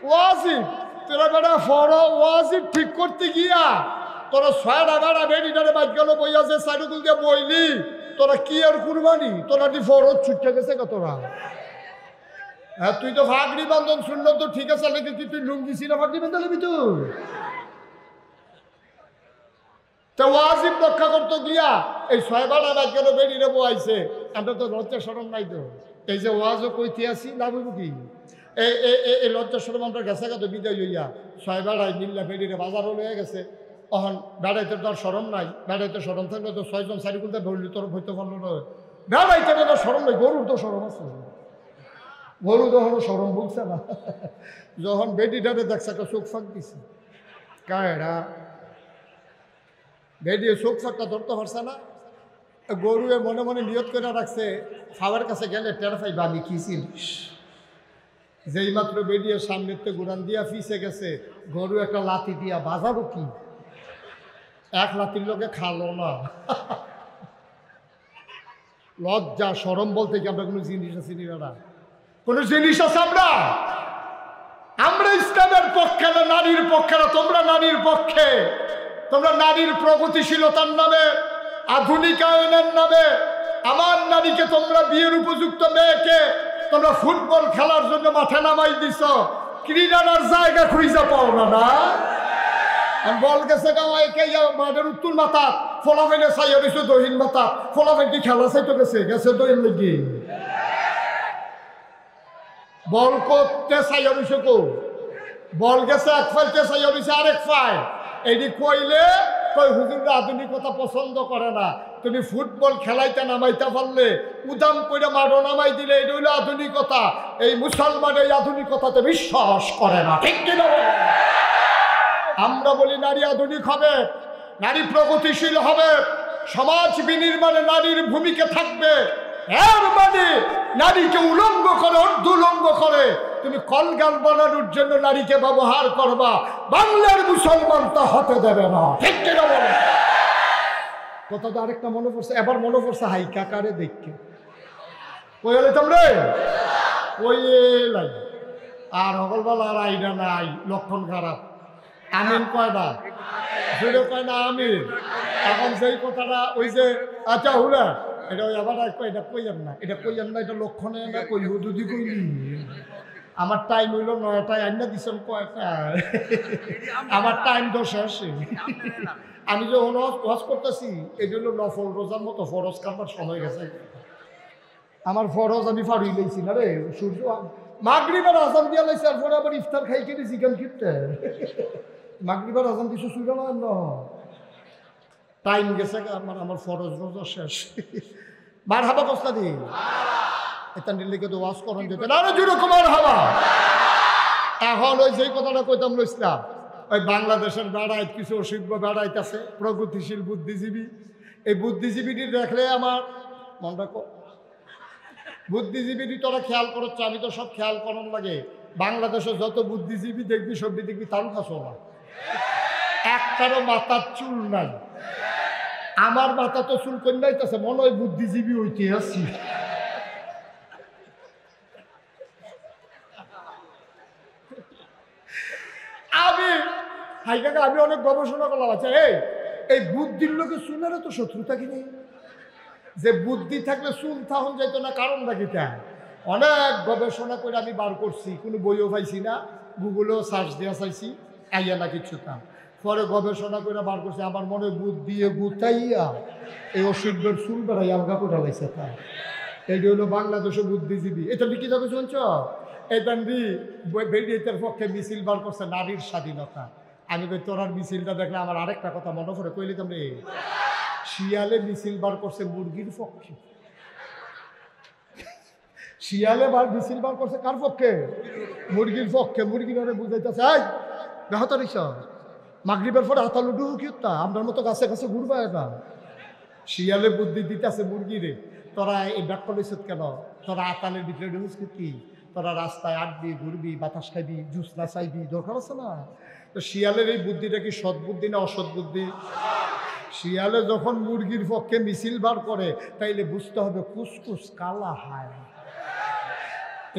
ওয়াজিব তোরা বেটা ফর ওয়াজিব ঠিক করতে গিয়া তোরা ছয়টা বেড়া বেড়িটারে মাইক গানো বইয়া যে সাইডুগুল দিয়ে বইলি তোরা কি আর কুরবানি তোরা দি ফরজ ছুটতে গেছে তোরা হ্যাঁ তুই তো ফাগড়ি বান্ধন শুনলাম তো ঠিক আছে নাকি তুই লুঙ্গি ছিল ফাগড়ি বান্ধা নেবি তুই তো ওয়াজিব রক্ষা করতে গিয়া এই ছয় বাড়া বাদ গেল বেরিয়ে বইছে আমরা তো লজ্জা সরম নাই তো এই যে ওয়াজও কইতে আসি লাভ হইব কি এই লজ্জা সরম আমরা গেছে তো বিদায় হইয়া ছয় বাড়ায় মিল্লা বেরিয়ে বাজারও লয়ে গেছে তখন বেড়াইতে তো আর সরম নাই বেড়াইতে সরম থাকলে তো ছয়জন চারিকুলতে ভরলি তোর হইতে পারলো নয় বেড়াইতে তো সরম নাই গরুর তো সরম আছে গরু তখন সরম বলছে না যখন বেডিটারে দেখছে একটা চোখ ফাঁক দিছে কায়রা বেডিয়ে চোখ ফাঁকটা ধরতে পারছে না গরুয়ে মনে মনে নিয়ত করে রাখছে খাওয়ার কাছে গেলে টের পাইবা আমি কি চিনিস যেই মাত্র বেডিয়ে সামনের তো গুড়ান দিয়া ফিসে গেছে গরু একটা লাথি দিয়া বাজাবো কি এক লাথির লোকে খালো না লজ্জা সরম বলতে কি আমরা কোনো জিনিস চিনি না কোন জিনিস আছে আমরা ইসলামের পক্ষে না নারীর পক্ষে না তোমরা নারীর পক্ষে তোমরা নারীর প্রগতিশীলতার নামে আধুনিকায়নের নামে আমার নারীকে তোমরা বিয়ের উপযুক্ত মেয়েকে তোমরা ফুটবল খেলার জন্য মাঠে নামাই দিছ ক্রীড়ার জায়গা খুঁজে পাও না বল গেছে মাঠের উত্তর মাথা ফলাফেনে চাইয়া দিছো দহিন মাথা ফলাফেন কি খেলা চাইতে গেছে দহিন লেগে বল করতে চাইয়া দিছো কো বল গেছে এক ফাইলতে চাইয়া দিছে আরেক ফাইল এটি কইলে কই হুজুররা আধুনিকতা পছন্দ করে না তুমি ফুটবল খেলাইতে নামাইতে পারলে উদাম করে মাঠও নামাই দিলে এটা হইলো আধুনিকতা এই মুসলমান এই আধুনিকতাতে বিশ্বাস করে না ঠিক কিনা আমরা বলি নারী আধুনিক হবে নারী প্রগতিশীল হবে সমাজ বিনির্মাণে নারীর ভূমিকা থাকবে এর মানে নারীকে উলঙ্গ করে অর্ধুলঙ্গ করে তুমি কলগাল বানানোর জন্য নারীকে ব্যবহার করবা বাংলার মুসলমান তা হতে দেবে না ঠিক কিনা বলো কথা তো আরেকটা মনে পড়ছে এবার মনে পড়ছে হাই কাকারে দেখকে কই হলে তোমরে ওই লাই আর হকলবেলা আর আইডা নাই লক্ষণ খারাপ আমিন কয় না জুড়ে কয় না আমিন এখন সেই কথাটা ওই যে আচ্ছা হুলা এটা ওই আবার এটা কইয়াম না এটা লক্ষণে না কইব যদি কইলি আমার টাইম হইল 9টায়, আইনা দিছেন কয়টায়? আমার টাইম 10 আসে। আমি যে ওয়াজ করতেছি এটা হলো নফল রোজার মতো, ফরজ কামার সময় গেছে। আমার ফরজ আমি ফাড়িয়ে লইছি না রে। সূর্য মাগরিবের আজান দিয়া লাইছে, আর পরে আবার ইফতার খাই কেটে চিকেন কিনতে। মাগরিবের আজান দিছে শুরু না, টাইম গেছে আমার ফরজ রোজা শেষ। মার হাবা কস্তা দি এটা নিলে তো ওয়াজ করন যেতে না, যেরকম আর হাবা। এখন ওই যেই কথাটা কইতাম লইছিলাম, ওই বাংলাদেশের বেড়াইত কিছু অসভ্য বেড়াইতেছে, প্রগতিশীল বুদ্ধিজীবী। এই বুদ্ধিজীবীটি দেখলে আমার মনটা, বুদ্ধিজীবী তোরা খেয়াল করছ, আমি তো সব খেয়াল করার লাগে। বাংলাদেশে যত বুদ্ধিজীবী দেখবি সবই দেখবি তালুকা চলা, একটারও মাথার চুল নাই। আমার মাথা তো চুল কন্যাইতেছে, মনে হয় বুদ্ধিজীবী হইতে আসছি। আমি অনেক গবেষণা করলাম। আচ্ছা এই বুদ্ধির লোকে চুলের তো শত্রুতা কি নেই? যে বুদ্ধি থাকলে চুল থাকুন যাইতো না, কারণটা কি? অনেক গবেষণা করে আমি বার করছি, কোনো বইও পাইছি না, গুগলেও সার্চ দেওয়া চাইছি, আইয়া না কিছু তা। পরে গবেষণা করে বার করছি, আমার মনে বুদ্ধি গুতাইয়া এই অসভ্যের চুল বেড়াই আলগা করে লাইছে। তা এইটা হলো বাংলাদেশের বুদ্ধিজীবী। এটা কি যাবে শুনছ? এটা বেরিয়েতের পক্ষে মিছিল বার করছে নারীর স্বাধীনতা। আমি কই তোরার মিছিলটা দেখলে আমার আরেকটা কথা মনে পড়ে, কইলি তোমরা শিয়ালে মিছিল বার করছে মুরগির পক্ষে। শিয়ালে মিছিল বার করছে কার পক্ষে? মুরগির পক্ষে। মুরগিরা বুঝাইতেছে, এই বেহতার মাগরিবের পরে হাতালু ডুহু কিউতা আপনার মতো গাছে গাছে ঘুরবা। এটা শিয়ালে বুদ্ধি দিতেছে মুরগিরে, তোরা এই ব্যাখ্যা লইছ কেন? তোরা আতালের ভিতরে ঢুকছ কি? তোরা রাস্তায় আটবি, ঘুরবি, বাতাস খাইবি, জুস না চাইবি, দরকার আছে না? তো শিয়ালের এই বুদ্ধিটা কি সৎ বুদ্ধি না অসৎ বুদ্ধি? শিয়ালে যখন মুরগির পক্ষে মিছিল বার করে, তাইলে বুঝতে হবে কুসকুস কালা হায়।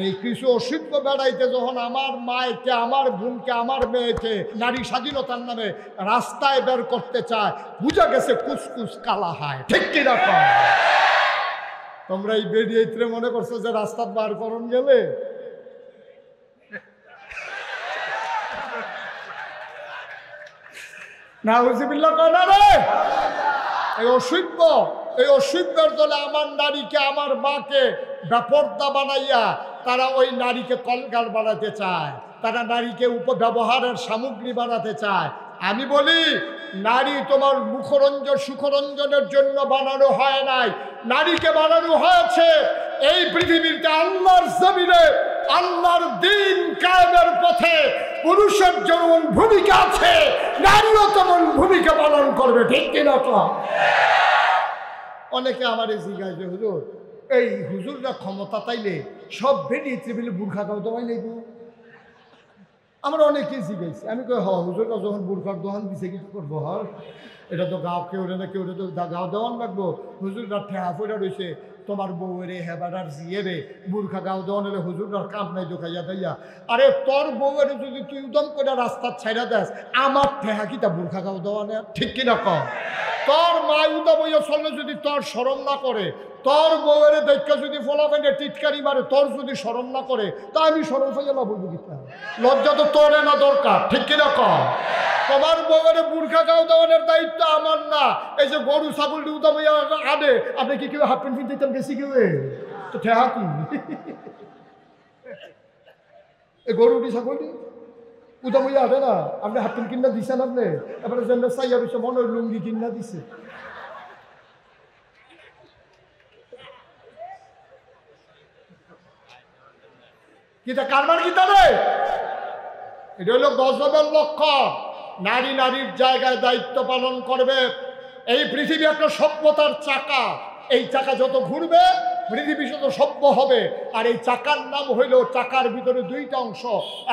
এই কিছু অসভ্য বেড়াইতে যখন আমার মায়েকে, আমার বোনকে, আমার মেয়েকে নারী স্বাধীনতার নামে রাস্তায় বের করতে চায়, বুঝা গেছে কুসকুস কালা হায়। ঠিক কিনা? তোমরা এই বেরিয়ে মনে করছো যে রাস্তা বার করন গেলে না হুজিবিল্লাহ কয় না রে। এই অসভ্যের দলে আমার নারীকে, আমার মাকে বেপর্দা বানাইয়া তারা ওই নারীকে কলগার বানাতে চায়, তারা নারীকে উপব্যবহারের সামগ্রী বানাতে চায়। আমি বলি, নারী তোমার সুখরঞ্জনের জন্য বানানো হয় নাই, নারীকে বানানো হয়েছে এই পৃথিবীতে আল্লাহর জমিনে আল্লাহর দ্বীন কায়েমের পথে পুরুষের যেমন ভূমিকা আছে, নারীও তেমন ভূমিকা পালন করবে। ঠিক কিনা? অনেকে আমার জিজ্ঞাসা যে হুজুর, এই হুজুররা ক্ষমতা তাইলে সব বেরিয়ে টেবিলে বুর্খা গাও দেওয়াই লাগবো। আমরা অনেকেই জিজ্ঞাসি। আমি কই হুজুররা যখন বুর্খার দোকান দিছে কিছু করবো? এটা তো গাও কেউ না কেউ তো গাও দেওয়ান লাগবো। হুজুররা ঠেহা ফেরা রয়েছে, তোমার বউরে হেবারার জিয়ে রে বুর্খা গাও দেওয়ান হলে হুজুররার কাম নাই দোকাইয়া দাইয়া। আরে তোর বউয়ের যদি তুই উদম করে রাস্তার ছাইরা দেস, আমার ঠেহা কি তা বুর্খা গাও দেওয়ানে? ঠিক কিনা কম? তোর মা উদম হইয়া চললে যদি তোর শরম না করে, তোর বউয়ের দেখা যদি ফলাফেনে টিটকারি মারে, তোর যদি শরম না করে, তা আমি শরম পাইয়া লাভ বুঝিতাম। লজ্জা তো তোরে না দরকার। ঠিক কিনা কম? তোমার বউয়ের বুর্খা গাও দেওয়ানোর দায়িত্ব আমার না। এই যে গরু ছাগল উদাম হইয়া আনে, আপনি কি কেউ হাফ প্যান্ট পিনতে গেছি কেউ? তো ঠেহা কি? এই গরুটি ছাগলটি উদাম হইয়া আনে না, আপনি হাফ প্যান্ট কিনা দিছেন? আপনি এবারে জন্য চাইয়া রয়েছে মনে হয় লুঙ্গি কিনা দিছে। কিতা কারবার কিতা রে? এটা হলো গজবের লক্ষণ। নারী নারীর জায়গায় দায়িত্ব পালন করবে। এই পৃথিবী একটা সভ্যতার চাকা, এই চাকা যত ঘুরবে পৃথিবী যত সভ্য হবে। আর এই চাকার নাম হইল, চাকার ভিতরে দুইটা অংশ,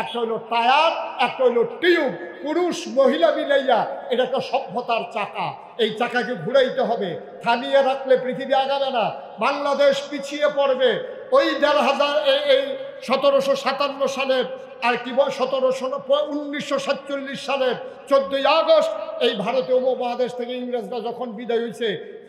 একটা হইল টায়ার, একটা হইল টিউব। পুরুষ মহিলা মিলাইয়া এটা একটা সভ্যতার চাকা। এই চাকাকে ঘুরাইতে হবে, থামিয়ে রাখলে পৃথিবী আগাবে না, বাংলাদেশ পিছিয়ে পড়বে। ওই ১৫০০ এই ১৭৫৭ সালের আর কি ১৯৪৭ সালের ১৪ই আগস্ট এই ভারতীয় উপমহাদেশ থেকে ইংরেজরা যখন বিদায় হয়েছে,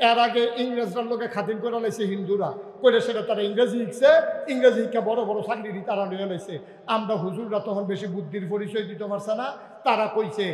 এর আগে ইংরেজরার লোকে খাতির করে লাইছে হিন্দুরা, করে সেটা তারা ইংরেজি শিখছে, ইংরেজি শিক্ষা বড় বড় চাকরি তারা নিয়ে লাইছে। আমরা হুজুররা তখন বেশি বুদ্ধির পরিচয় দিতে পারছে না, তারা কইছে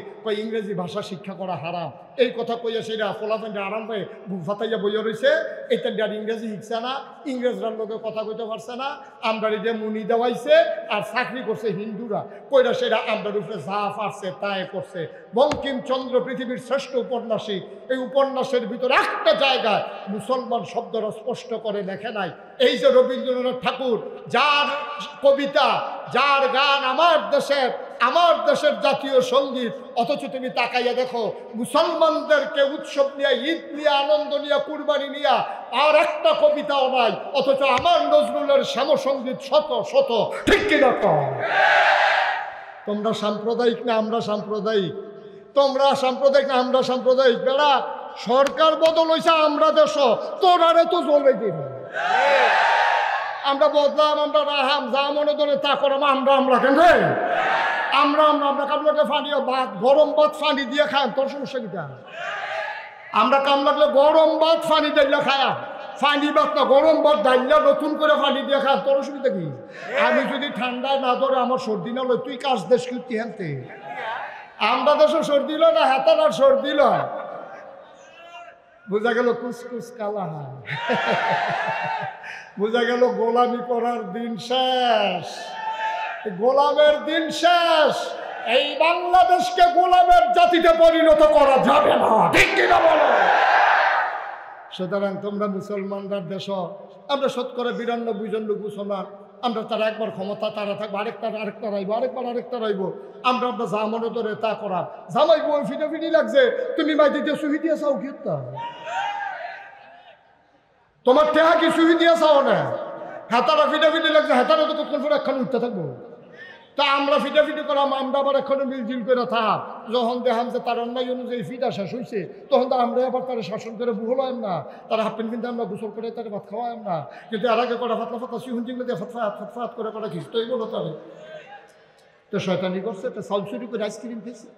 ইংরেজি ভাষা শিক্ষা করা হারাম। এই কথা কইয়া সেটা ফলাফেন্ডে আরাম হয়ে বুক ফাতাইয়া বইয়া রয়েছে। এটা আর ইংরেজি শিখছে না, ইংরেজরার লোকে কথা কইতে পারছে না, আমরা যে মুনি দেওয়াইছে আর চাকরি করছে হিন্দুরা, কইরা সেটা আমরা উপরে যা পারছে তাই করছে। বঙ্কিমচন্দ্র পৃথিবীর শ্রেষ্ঠ উপন্যাসিক, এই উপন্যাসের ভিতরে একটা জায়গায় মুসলমান শব্দরা স্পষ্ট করে লেখে নাই। এই যে রবীন্দ্রনাথ ঠাকুর, যার কবিতা, যার গান আমার দেশের জাতীয় সঙ্গীত, অথচ তুমি তাকাইয়া দেখো মুসলমানদেরকে উৎসব নিয়ে, ঈদ নিয়ে, আনন্দ নিয়ে, কুরবানি নিয়ে আর একটা কবিতাও নাই, অথচ আমার নজরুলের শ্যামসঙ্গীত শত শত। ঠিক কিনা? তোমরা সাম্প্রদায়িক না আমরা সাম্প্রদায়িক? তোমরা সাম্প্রদায়িক না আমরা সাম্প্রদায়িক? বেড়া সরকার বদল হয়েছে, আমরা দেশ তোরারে তো জ্বলে দিন। আমরা বদলাম, আমরা রাহাম, যা মনে ধরে তা করলাম। আমরা কেন আমরা কামলাকে ফানি ভাত, গরম ভাত ফানি দিয়ে খান, তোর সমস্যা কিটা? আমরা কাম লাগলে গরম ভাত ফানি ডাইলা খায়া, ফানি ভাত না গরম ভাত ডাইলা নতুন করে ফানি দিয়ে খান, তোর অসুবিধা কি? আমি যদি ঠান্ডায় না ধরে আমার সর্দি না লয়, তুই কাজ দেশ কি হানতে? আমরা দেশও সর্দি লয় না, হাতার আর সর্দি লয়। বোঝা গেল কুসকুস কালা, বোঝা গেল গোলামি করার দিন শেষ, গোলামের দিন শেষ। এই বাংলাদেশকে গোলামের জাতিতে পরিণত করা যাবে না। ঠিক কিনা বলো? সুতরাং তোমরা মুসলমানদের দেশ, আমরা ৯২% জন লোক মুসলমান, আমরা তারা একবার ক্ষমতা তারা থাকবো, আরেকটা রাইবো, আরেকটা রাইবো। আমরা যা মনে ধরে তা করা। জামাই বই ফিটাফিটি লাগছে, তুমি মাই দিতে সুহি দিয়ে চাও কি? তোমার টেহা কি সুহি দিয়ে চাও না? হাতারা ফিটাফিটি লাগছে, হাতারা তো কতক্ষণ পরে একখানে উঠতে থাকবো। তা আমরা ফিটাফিটি করাম, আমরা আবার এখনো মিলজিল করে থাক। যখন দেখাম যে তার অন্যায় অনুযায়ী ফিটা শেষ হয়েছে, তখন তো আমরা আবার তারা শাসন করে বুহলাম না, তারা হাফ প্যান্ট কিনতে আমরা গোসল করে তারা ভাত খাওয়াম না। কিন্তু এর আগে করা ফাতলা সিহুন চিংলে দিয়ে ফাতফাত করে করা খিস্ত বলো তারে তো শয়তানি করছে, তো চাউল চুরি করে আইসক্রিম খেয়েছে।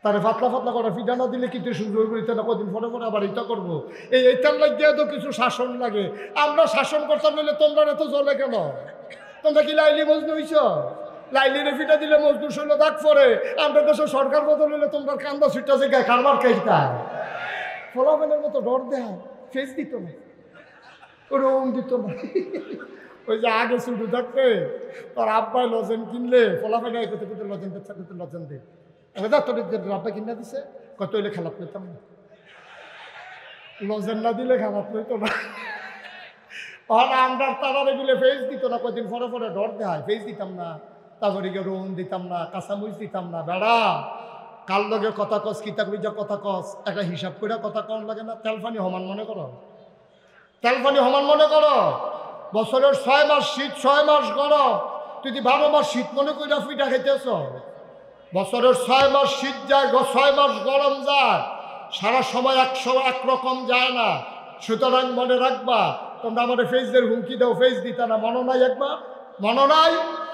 তারা ফাতলা করা ফিডা না দিলে কিন্তু সুন্দর করিতে না, কদিন পরে আবার এটা করবো। এইটার লাগিয়ে তো কিছু শাসন লাগে। আমরা শাসন করতাম নিলে তোমরা এত জলে কেন? তোমরা কি লাইলি মজদু হইছ? লাইলিরে ফিটা দিলে মজদুর শৈল দাগ পরে। আমরা দেশের সরকার বদল হইলে তোমরা কান্দা ছুটটা জায়গায় কারবার খাইতা। ফলাফলের মতো ডর দেয়, ফেস দিত না, ওরম দিত না। ওই যে আগে শুরু থাকতে তোর আব্বাই লজেন কিনলে ফলাফলে করতে লজেন করতে লজেন দে, তোর আব্বা কিনা দিছে কত হইলে খেলাত পেতাম না, লজেন না দিলে খেলাত পেত না। আর আমরা তারারে গুলে ফেস দিত না, কদিন পরে ডর দেয়, ফেস দিতাম না, তারপরে গিয়ে রোহন দিতাম না, কাঁচামরিচ দিতাম না। বেড়া কার লগে কথা কস, কিতা করি যা কথা কস, একটা হিসাব করে কথা কম লাগে না? তেলফানি সমান মনে করো, তেলফানি সমান মনে করো। বছরের 6 মাস শীত, 6 মাস গরম, তুই 12 মাস শীত মনে করি পিঠা খাইতেছ। বছরের 6 মাস শীত যায়, 6 মাস গরম যায়, সারা সময় একরকম যায় না। সুতরাং মনে রাখবা, তোমরা আমাদের ফেসদের হুমকি দাও, ফেস দিতা না, মনে নাই? একবার মনে নাই?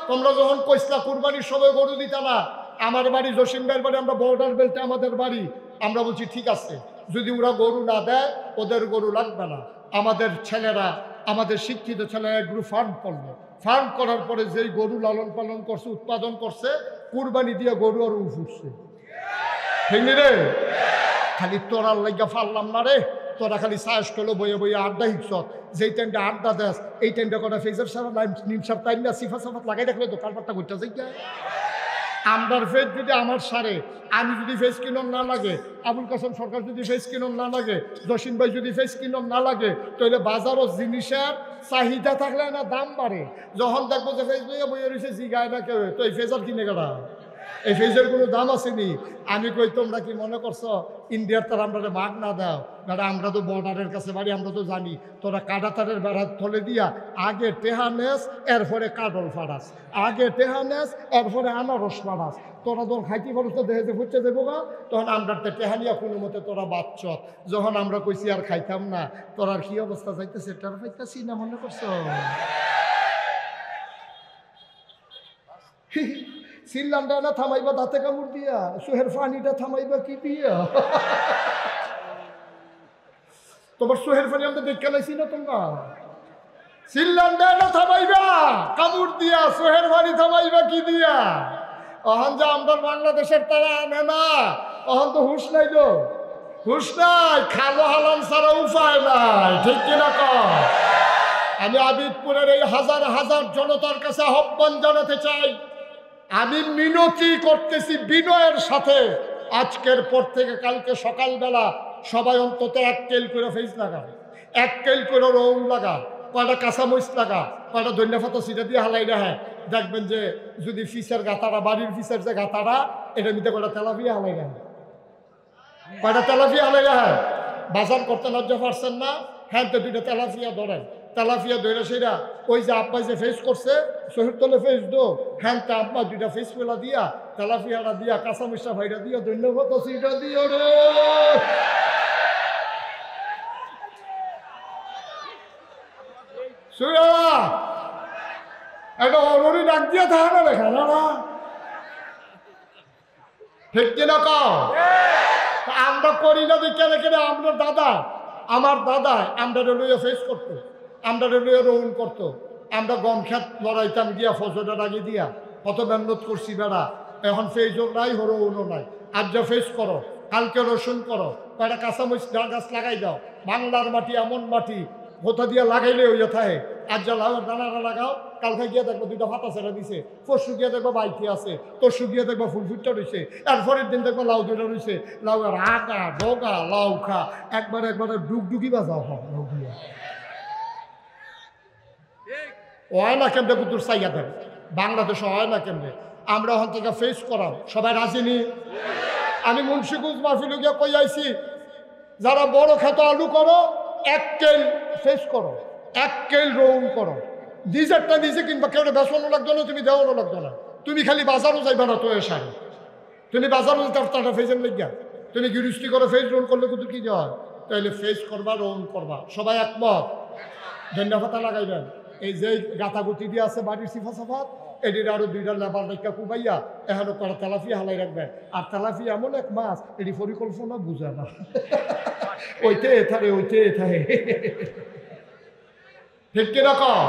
তোমরা যখন কইসলা কুরবানির সময় গরু দিতা না, আমার বাড়ি জসিম ভাইয়ের বাড়ি, আমরা বর্ডার বেল্টে আমাদের বাড়ি, আমরা বলছি ঠিক আছে, যদি ওরা গরু না দেয় ওদের গরু লাগবে না। আমাদের ছেলেরা, আমাদের শিক্ষিত ছেলেরা এগুলো ফার্ম করলো, ফার্ম করার পরে যেই গরু লালন পালন করছে, উৎপাদন করছে, কুরবানি দিয়ে গরু আর উঠছে। ঠিক রে? খালি তোরার লাগিয়া ফারলাম না রে, তোরা খালি সাহস করলো বইয়ে বইয়ে আড্ডা হিকস, যেই টাইমটা আড্ডা দেস এই টাইমটা কটা ফেজের সারা নিমসার টাইম না সিফা সাফাত লাগাই দেখলে তো কারবারটা করতে যাই। আমরার ফেস যদি আমার সারে, আমি যদি ফেস কিনন না লাগে, আবুল কাসেম সরকার যদি ফেস কিনন না লাগে, জসিম ভাই যদি ফেস কিনন না লাগে, তাহলে বাজারও জিনিসের চাহিদা থাকলে না দাম বাড়ে। যখন দেখবো যে ফেস বইয়ে বইয়ে রয়েছে জিগায় না কেউ, তো এই ফেজার কিনে গেলা, এই ফেজের কোনো দাম আসেনি। আমি কই তোমরা কি মনে করছো ইন্ডিয়ার তার আমরা ভাগ না দাও? দাদা আমরা তো বর্ডারের কাছে বাড়ি, আমরা তো জানি তোরা কাটাতারের বেড়া থলে দিয়া আগে টেহা নেস, এরপরে কাডল ফাড়াস, আগে টেহা নেস, এরপরে আনারস ফাড়াস। তোরা তোর খাইতে পারস তো দেখে যে ফুটতে দেবো গা, তখন আমরা টেহা নিয়া কোনো মতে তোরা বাচ্চ। যখন আমরা কইছি আর খাইতাম না, তোরার কি অবস্থা যাইতেছে তার পাইতাছি না, মনে করছো? সিল্লান্ডা না থামাইবা দাঁতে কামড় দিয়া, সোহের পানিটা থামাইবা কি দিয়া? তোমার সোহের পানি আমরা দেখে লাইছি না তোমরা? সিল্লান্ডা না থামাইবা কামড় দিয়া, সোহের পানি থামাইবা কি দিয়া? অহন যে আমরা বাংলাদেশের তারা আনে না, অহন তো হুশ নাই, তো হুশ নাই, খালো হালাম ছাড়া উপায় নাই, ঠিক কিনা কর? আমি আবিদপুরের এই হাজার হাজার জনতার কাছে আহ্বান জানাতে চাই, আমি মিনতি করতেছি বিনয়ের সাথে, আজকের পর থেকে কালকে সকালবেলা সবাই অন্তত 1 কেল করে ফেস লাগা, 1 কেল করে রৌন লাগা, কয়টা কাঁচামরিচ লাগা, কয়টা ধনিয়া পাতা সিটা দিয়ে হালাই রাখে, দেখবেন যে যদি ফিসের গাতাটা, বাড়ির ফিসের যে গাতাটা, এটার মধ্যে কয়টা তেলাপিয়া হালাই রাখে, কয়টা তেলাপিয়া হালাই রাখে। বাজার করতে লজ্জা পারছেন না? হ্যাঁ, তো 2টা তেলাপিয়া ধরেন, তেলাপিয়া ধরে সেরা ওই যে আব্বা যে ফেস করছে শহীদ তলে ফেস দো, হ্যাঁ তা আব্বা 2টা ফেস পেলা দিয়া, তেলাপিয়াটা দিয়া, কাঁচামরিচটা ভাইটা দিয়া, ধন্যবাদ সিটা দিও রে। একটা অরুণী ডাক দিয়া থাকে না দেখা না, ঠিক কিনা কও? আমরা করি না দেখে রেখে আপনার দাদা, আমার দাদা আমরা লইয়া ফেস করতো, আমরা লইয়া রৌন করতো, আমরা গম খেত লড়াইতাম গিয়া ফসলটা ডাকি দিয়া, কত মেহনত করছি বেড়া, এখন ফেসও নাই, হরৌনও নাই। আজ যা ফেস করো, কালকে রসুন করো, কয়টা কাঁচামরিচ গাছ লাগাই দাও, বাংলার মাটি এমন মাটি, কোথা দিয়ে লাগাইলে ওই থাকে। আজ যা লাউয়ের দানাটা লাগাও, কালকে গিয়ে দেখবো 2টা পাতা ছেড়ে দিছে, পরশু গিয়ে দেখবো বাইতে আছে, তরশু গিয়ে দেখবো ফুল ফুটটা রয়েছে, এরপরের দিন দেখবো লাউ 2টা রয়েছে, লাউয়ের আঁকা ডোকা লাউ খা, একবারে ডুগডুগি বাজাও লাউ দিয়া। হয় না কেমনে কুতুর চাইয়া দেবে, বাংলাদেশে হয় না কেমনে? আমরা ওখান থেকে ফেস করাম, সবাই রাজি নি? আমি মুন্সিগঞ্জ মাহফিলে গিয়ে কই আইছি, যারা বড় খেত আলু করো 1 কেল ফেস করো, 1 কেল রৌন করো, নিজেরটা নিজে কিনবা, কেউ বেসনও লাগতো না, তুমি দেওয়ানো লাগতো না, তুমি খালি বাজারও যাইবা না, তো এসারে তুমি বাজারও যেতে তাটা ফেসের লেগিয়া, তুমি গৃহস্থী করে ফেস রৌন করলে কিন্তু কি যায়? তাহলে ফেস করবা, রৌন করবা, সবাই একমত? ধন্যবাদ লাগাইবেন। এই যে গাতাগুতি দিয়ে আছে বাড়ির সিফা সাফাত, এটির আরো 2টা লেবার রেখা কুবাইয়া এখানে করা তেলাপিয়া হালাই রাখবেন। আর তেলাপিয়া এমন এক মাছ, এটি পরিকল্পনা বুঝে না, ওইতে এথারে ওইতে এথারে, ঠিক কিনা কও?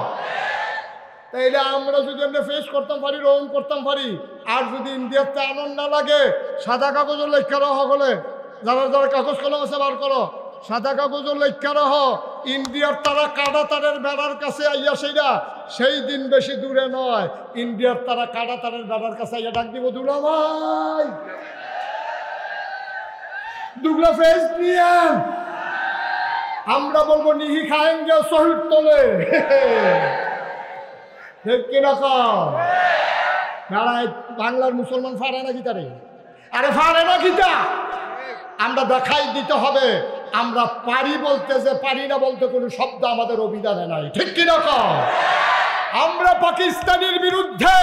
তাইলে আমরা যদি আমরা ফেস করতাম পারি, রৌন করতাম পারি, আর যদি ইন্ডিয়াতে আনন্দ না লাগে, সাদা কাগজের লেখা রহ হলে, যারা যারা কাগজ কলম আছে বার করো, সাদা কাগজের লেখা রহ, ইন্ডিয়ার তারা কাটা তারের বেড়ার কাছে আইয়া সেইরা, সেই দিন বেশি দূরে নয়, ইন্ডিয়ার তারা কাটা তারের বেড়ার কাছে আইয়া ডাক দিব, দুলা ভাই, দুগলা ফেস দিয়ে আমরা বলবো নিহি খায়েঙ্গে শহীদ তোলে, ঠিক কিনা কও? বেড়ায় বাংলার মুসলমান ফারে না গীতারে, আরে ফারে না গীতা, আমরা দেখাই দিতে হবে আমরা পারি বলতে, যে পারি না বলতে কোনো শব্দ আমাদের অভিধানে নাই, ঠিক কিনা কও? আমরা পাকিস্তানের বিরুদ্ধে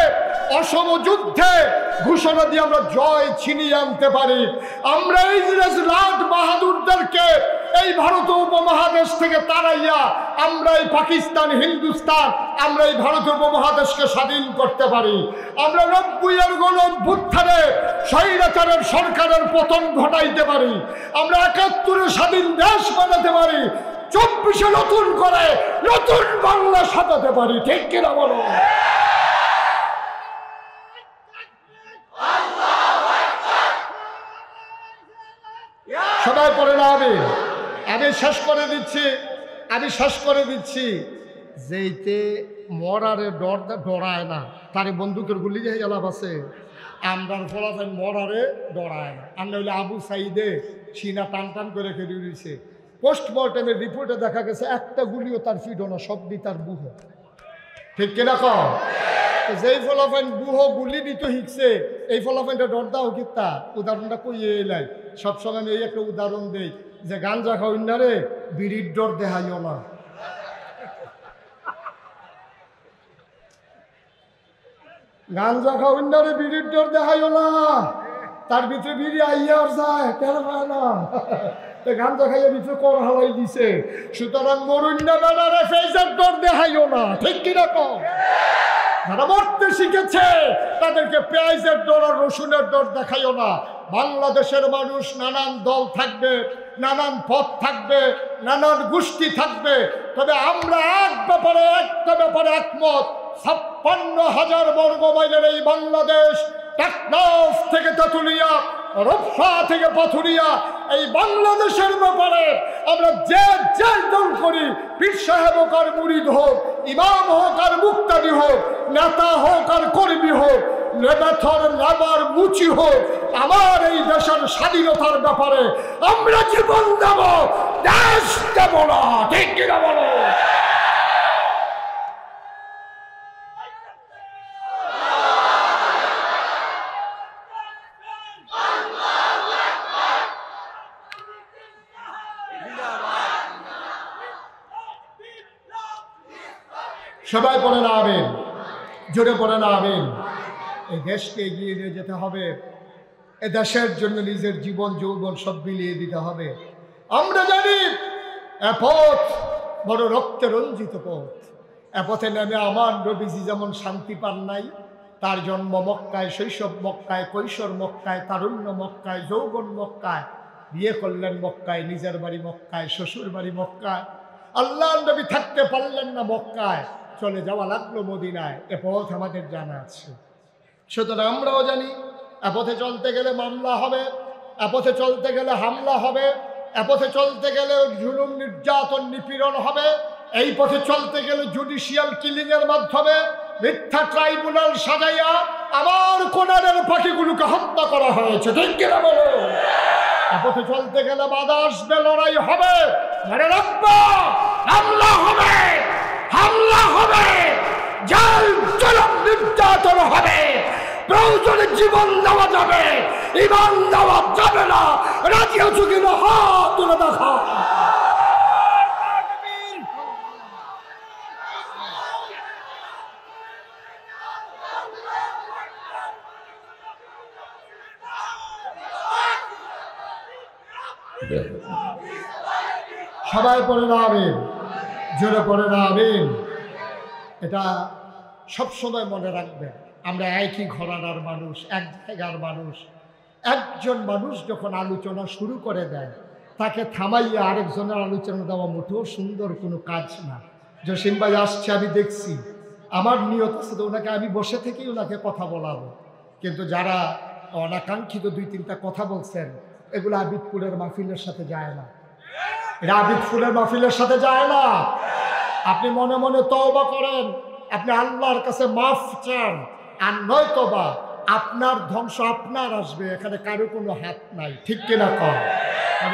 অসম যুদ্ধে ঘোষণা দিয়ে আমরা জয় ছিনিয়ে আনতে পারি। আমরা ইংরেজ রাজ বাহাদুরদেরকে এই ভারত উপমহাদেশ থেকে তাড়াইয়া আমরা এই পাকিস্তান, হিন্দুস্তান, আমরা এই ভারত উপমহাদেশকে স্বাধীন করতে পারি। আমরা 90-এর গণঅভ্যুত্থানে স্বৈরাচারের সরকারের পতন ঘটাইতে পারি। আমরা 71-এ স্বাধীন দেশ বানাতে পারি। 24-এ নতুন করে নতুন বাংলা সাজাতে পারি, ঠিক কিনা বলো? সবাই পড়ে না, আমি শেষ করে দিচ্ছি, যেইতে মরারে ডরায় না, তারে বন্দুকের গুলি যে এলাপ আছে, আমরার ফলাফল মরারে ডরায় না। আমরা হইলে আবু সাইদে সিনা টান টান করে খেলে দিয়েছে, পোস্টমর্টমের রিপোর্টে দেখা গেছে একটা গুলিও তার ফিডো না, সবই তার বুহ, ঠিক কিনা কও? যেই ফলাফাইন বুহ গুলি দিত শিখছে, এই ফলাফাইনটা ডর দাও কিতা, উদাহরণটা কইয়ে এলাই। সবসময় আমি এই একটা উদাহরণ দেই, যে গাঞ্জা খাওয়াই না রে, বিড়ির ডর দেখাইও না। গাঞ্জা খাওয়াই না রে, বিড়ির ডর দেখাইও না, তার ভিতরে বিড়ি আইয়া যায়, কেন পায় না, গাঞ্জা খাইয়া ভিতরে কর হালাই দিছে। সুতরাং মরুন্না বেড়ারে ফেসের ডর দেখাইও না, ঠিক কিনা কও? যারা মরতে শিখেছে তাদেরকে পেঁয়াজের দর আর রসুনের দর দেখাইও না। বাংলাদেশের মানুষ নানান দল থাকবে, নানান পথ থাকবে, নানান গোষ্ঠী থাকবে, তবে আমরা একটা ব্যাপারে একমত। 56,000 বর্গ মাইলের এই বাংলাদেশ, টেকনাফ থেকে তেঁতুলিয়া, রূপসা থেকে পাথুরিয়া, এই বাংলাদেশের ব্যাপারে আমরা যে দল করি, পীর সাহেব হোক আর মুরিদ হোক, ইমাম হোক আর মুক্তাদি হোক, নেতা হোক আর কর্মী হোক, লেবাথর লাবার মুচি হোক, আমার এই দেশের স্বাধীনতার ব্যাপারে আমরা জীবন দেব, দেশ দেব না। ঠিক কিনা বলো? সবাই পড়ে না আমিন, জোরে পড়ে না আমিন। এই দেশকে এগিয়ে নিয়ে যেতে হবে, এ দেশের জন্য নিজের জীবন যৌবন সব বিলিয়ে দিতে হবে। আমরা জানি এ পথ বড় রক্তে রঞ্জিত পথ। এ পথে নেমে আমার নবীজি যেমন শান্তি পান নাই, তার জন্ম মক্কায়, শৈশব মক্কায়, কৈশোর মক্কায়, তারুণ্য মক্কায়, যৌবন মক্কায়, বিয়ে করলেন মক্কায়, নিজের বাড়ি মক্কায়, শ্বশুর বাড়ি মক্কায়। আল্লাহ নবী থাকতে পারলেন না মক্কায়, চলে যাওয়া লাগলো মদিনায়। এ পথ আমাদের জানা আছে, সুতরাং আমরাও জানি এ পথে চলতে গেলে মামলা হবে, এ পথে চলতে গেলে হামলা হবে, এ পথে চলতে গেলে জুলুম নির্যাতন নিপীড়ন হবে, এই পথে চলতে গেলে জুডিশিয়াল কিলিং এর মাধ্যমে মিথ্যা ট্রাইব্যুনাল সাজাইয়া আমার কোনারের পাখিগুলোকে হত্যা করা হয়েছে। ঠিক কিনা বলো? এ পথে চলতে গেলে বাধা আসবে, লড়াই হবে, মনে রাখবো, হামলা হবে, হামলা হবে, জেল জুলুম নির্যাতন হবে, প্রয়োজনে জীবন দেওয়া যাবে, ঈমান দেওয়া যাবে না। রাজি আছো কিনা? হাত তুলে দেখা। সবাই পড়ে না আমিন, জোরে পড়ে না আমিন। এটা সবসময় মনে রাখবেন, আমরা একই ঘরানার মানুষ, এক জায়গার মানুষ। একজন মানুষ যখন আলোচনা শুরু করে দেয়, তাকে থামাইয়া আরেকজনের আলোচনা দেওয়া মোটেও সুন্দর কোনো কাজ না। জসিম ভাই আসছে, আমি দেখছি, আমার নিয়ত আছে তো ওনাকে আমি বসে থেকেই ওনাকে কথা বলাবো, কিন্তু যারা অনাকাঙ্ক্ষিত 2-3টা কথা বলছেন, এগুলো আবিদপুরের মাহফিলের সাথে যায় না, এটা আবিদপুরের মাহফিলের সাথে যায় না। আপনি মনে মনে তওবা করেন, আপনি আল্লাহর কাছে মাফ চান, আর নয়তোবা আপনার ধ্বংস আপনার আসবে, এখানে কারো কোনো হাত নাই। ঠিক কিনা কর?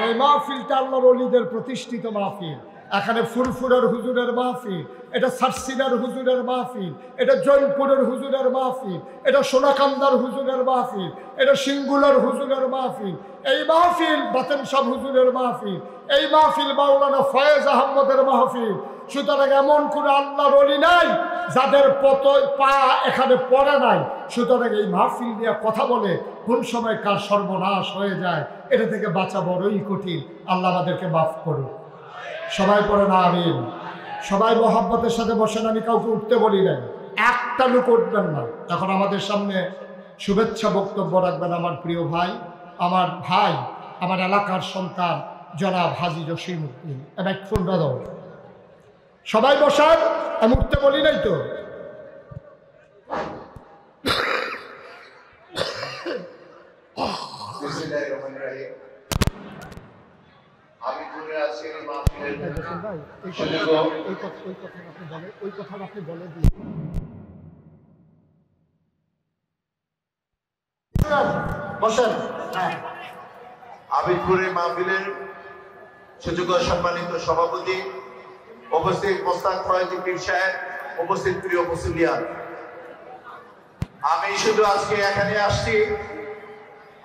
এই মাহফিলটা আল্লাহর ওলিদের প্রতিষ্ঠিত মাহফিল। এখানে ফুরফুরের হুজুরের মাহফিল, এটা সারসিনার হুজুরের মাহফিল, এটা জৈনপুরের হুজুরের মাহফিল, এটা সোনাকান্দার হুজুরের মাহফিল, এটা সিঙ্গুলার হুজুরের মাহফিল, এই মাহফিল বাতেন সাহ হুজুরের মাহফিল, এই মাহফিল মাওলানা ফয়েজ আহমদের মাহফিল। সুতরাং এমন কোনো আল্লাহর ওলি নাই যাদের পা এখানে পড়ে নাই। সুতরাং এই মাহফিল নিয়ে কথা বলে কোন সময় কার সর্বনাশ হয়ে যায়, এটা থেকে বাঁচা বড়ই কঠিন। আল্লাহ আমাদেরকে মাফ করুন। সবাই পড়ে না আমিন। সবাই মহাব্বতের সাথে বসেন, আমি কাউকে উঠতে বলি নাই, একটা লোক উঠবেন না। এখন আমাদের সামনে শুভেচ্ছা বক্তব্য রাখবেন আমার প্রিয় ভাই, আমার এলাকার সন্তান জনাব হাজী জসিম উদ্দিন। এক ফোন দাও, সবাই বসান, আমি উঠতে বলি নাই তো। আবিদপুরের মাহফিলের সুযোগ্য সম্মানিত সভাপতি, উপস্থিত মোস্তাক ফয়েজি পীর সাহেব, উপস্থিত প্রিয় মুসলিয়ান, আমি শুধু আজকে এখানে আসছি।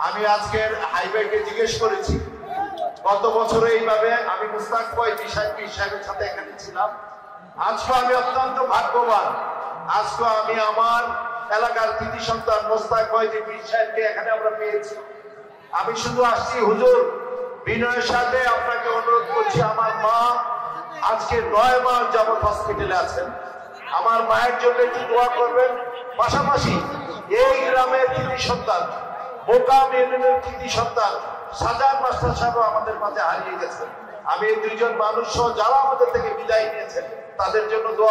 আমি আজকের হাইওয়েকে জিজ্ঞেস করেছি, গত বছর এইভাবে আমি মোস্তাক ফয়েজি পীর সাহেবের সাথে এখানে ছিলাম। আজকে আমি অত্যন্ত ভাগ্যবান, আজকে আমি আমার এলাকার কৃতি সন্তান মোস্তাক ফয়েজি পীর সাহেবকে এখানে আমরা পেয়েছি। আমি শুধু আসছি হুজুর, বিনয়ের সাথে আপনাকে অনুরোধ করছি, আমার মা আজকে 9 মাস যাবত হসপিটালে আছেন। আমার মায়ের জন্য একটু দোয়া করবেন। পাশাপাশি এই গ্রামের কৃতি সন্তান, বোকাম ইউনিয়নের কৃতি সন্তান সাজান মাস্টার সাহেব আমাদের মাঝে হারিয়ে গেছেন। আমি এই দুইজন মানুষ সহ যারা আমাদের থেকে বিদায় নিয়েছেন তাদের জন্য দোয়া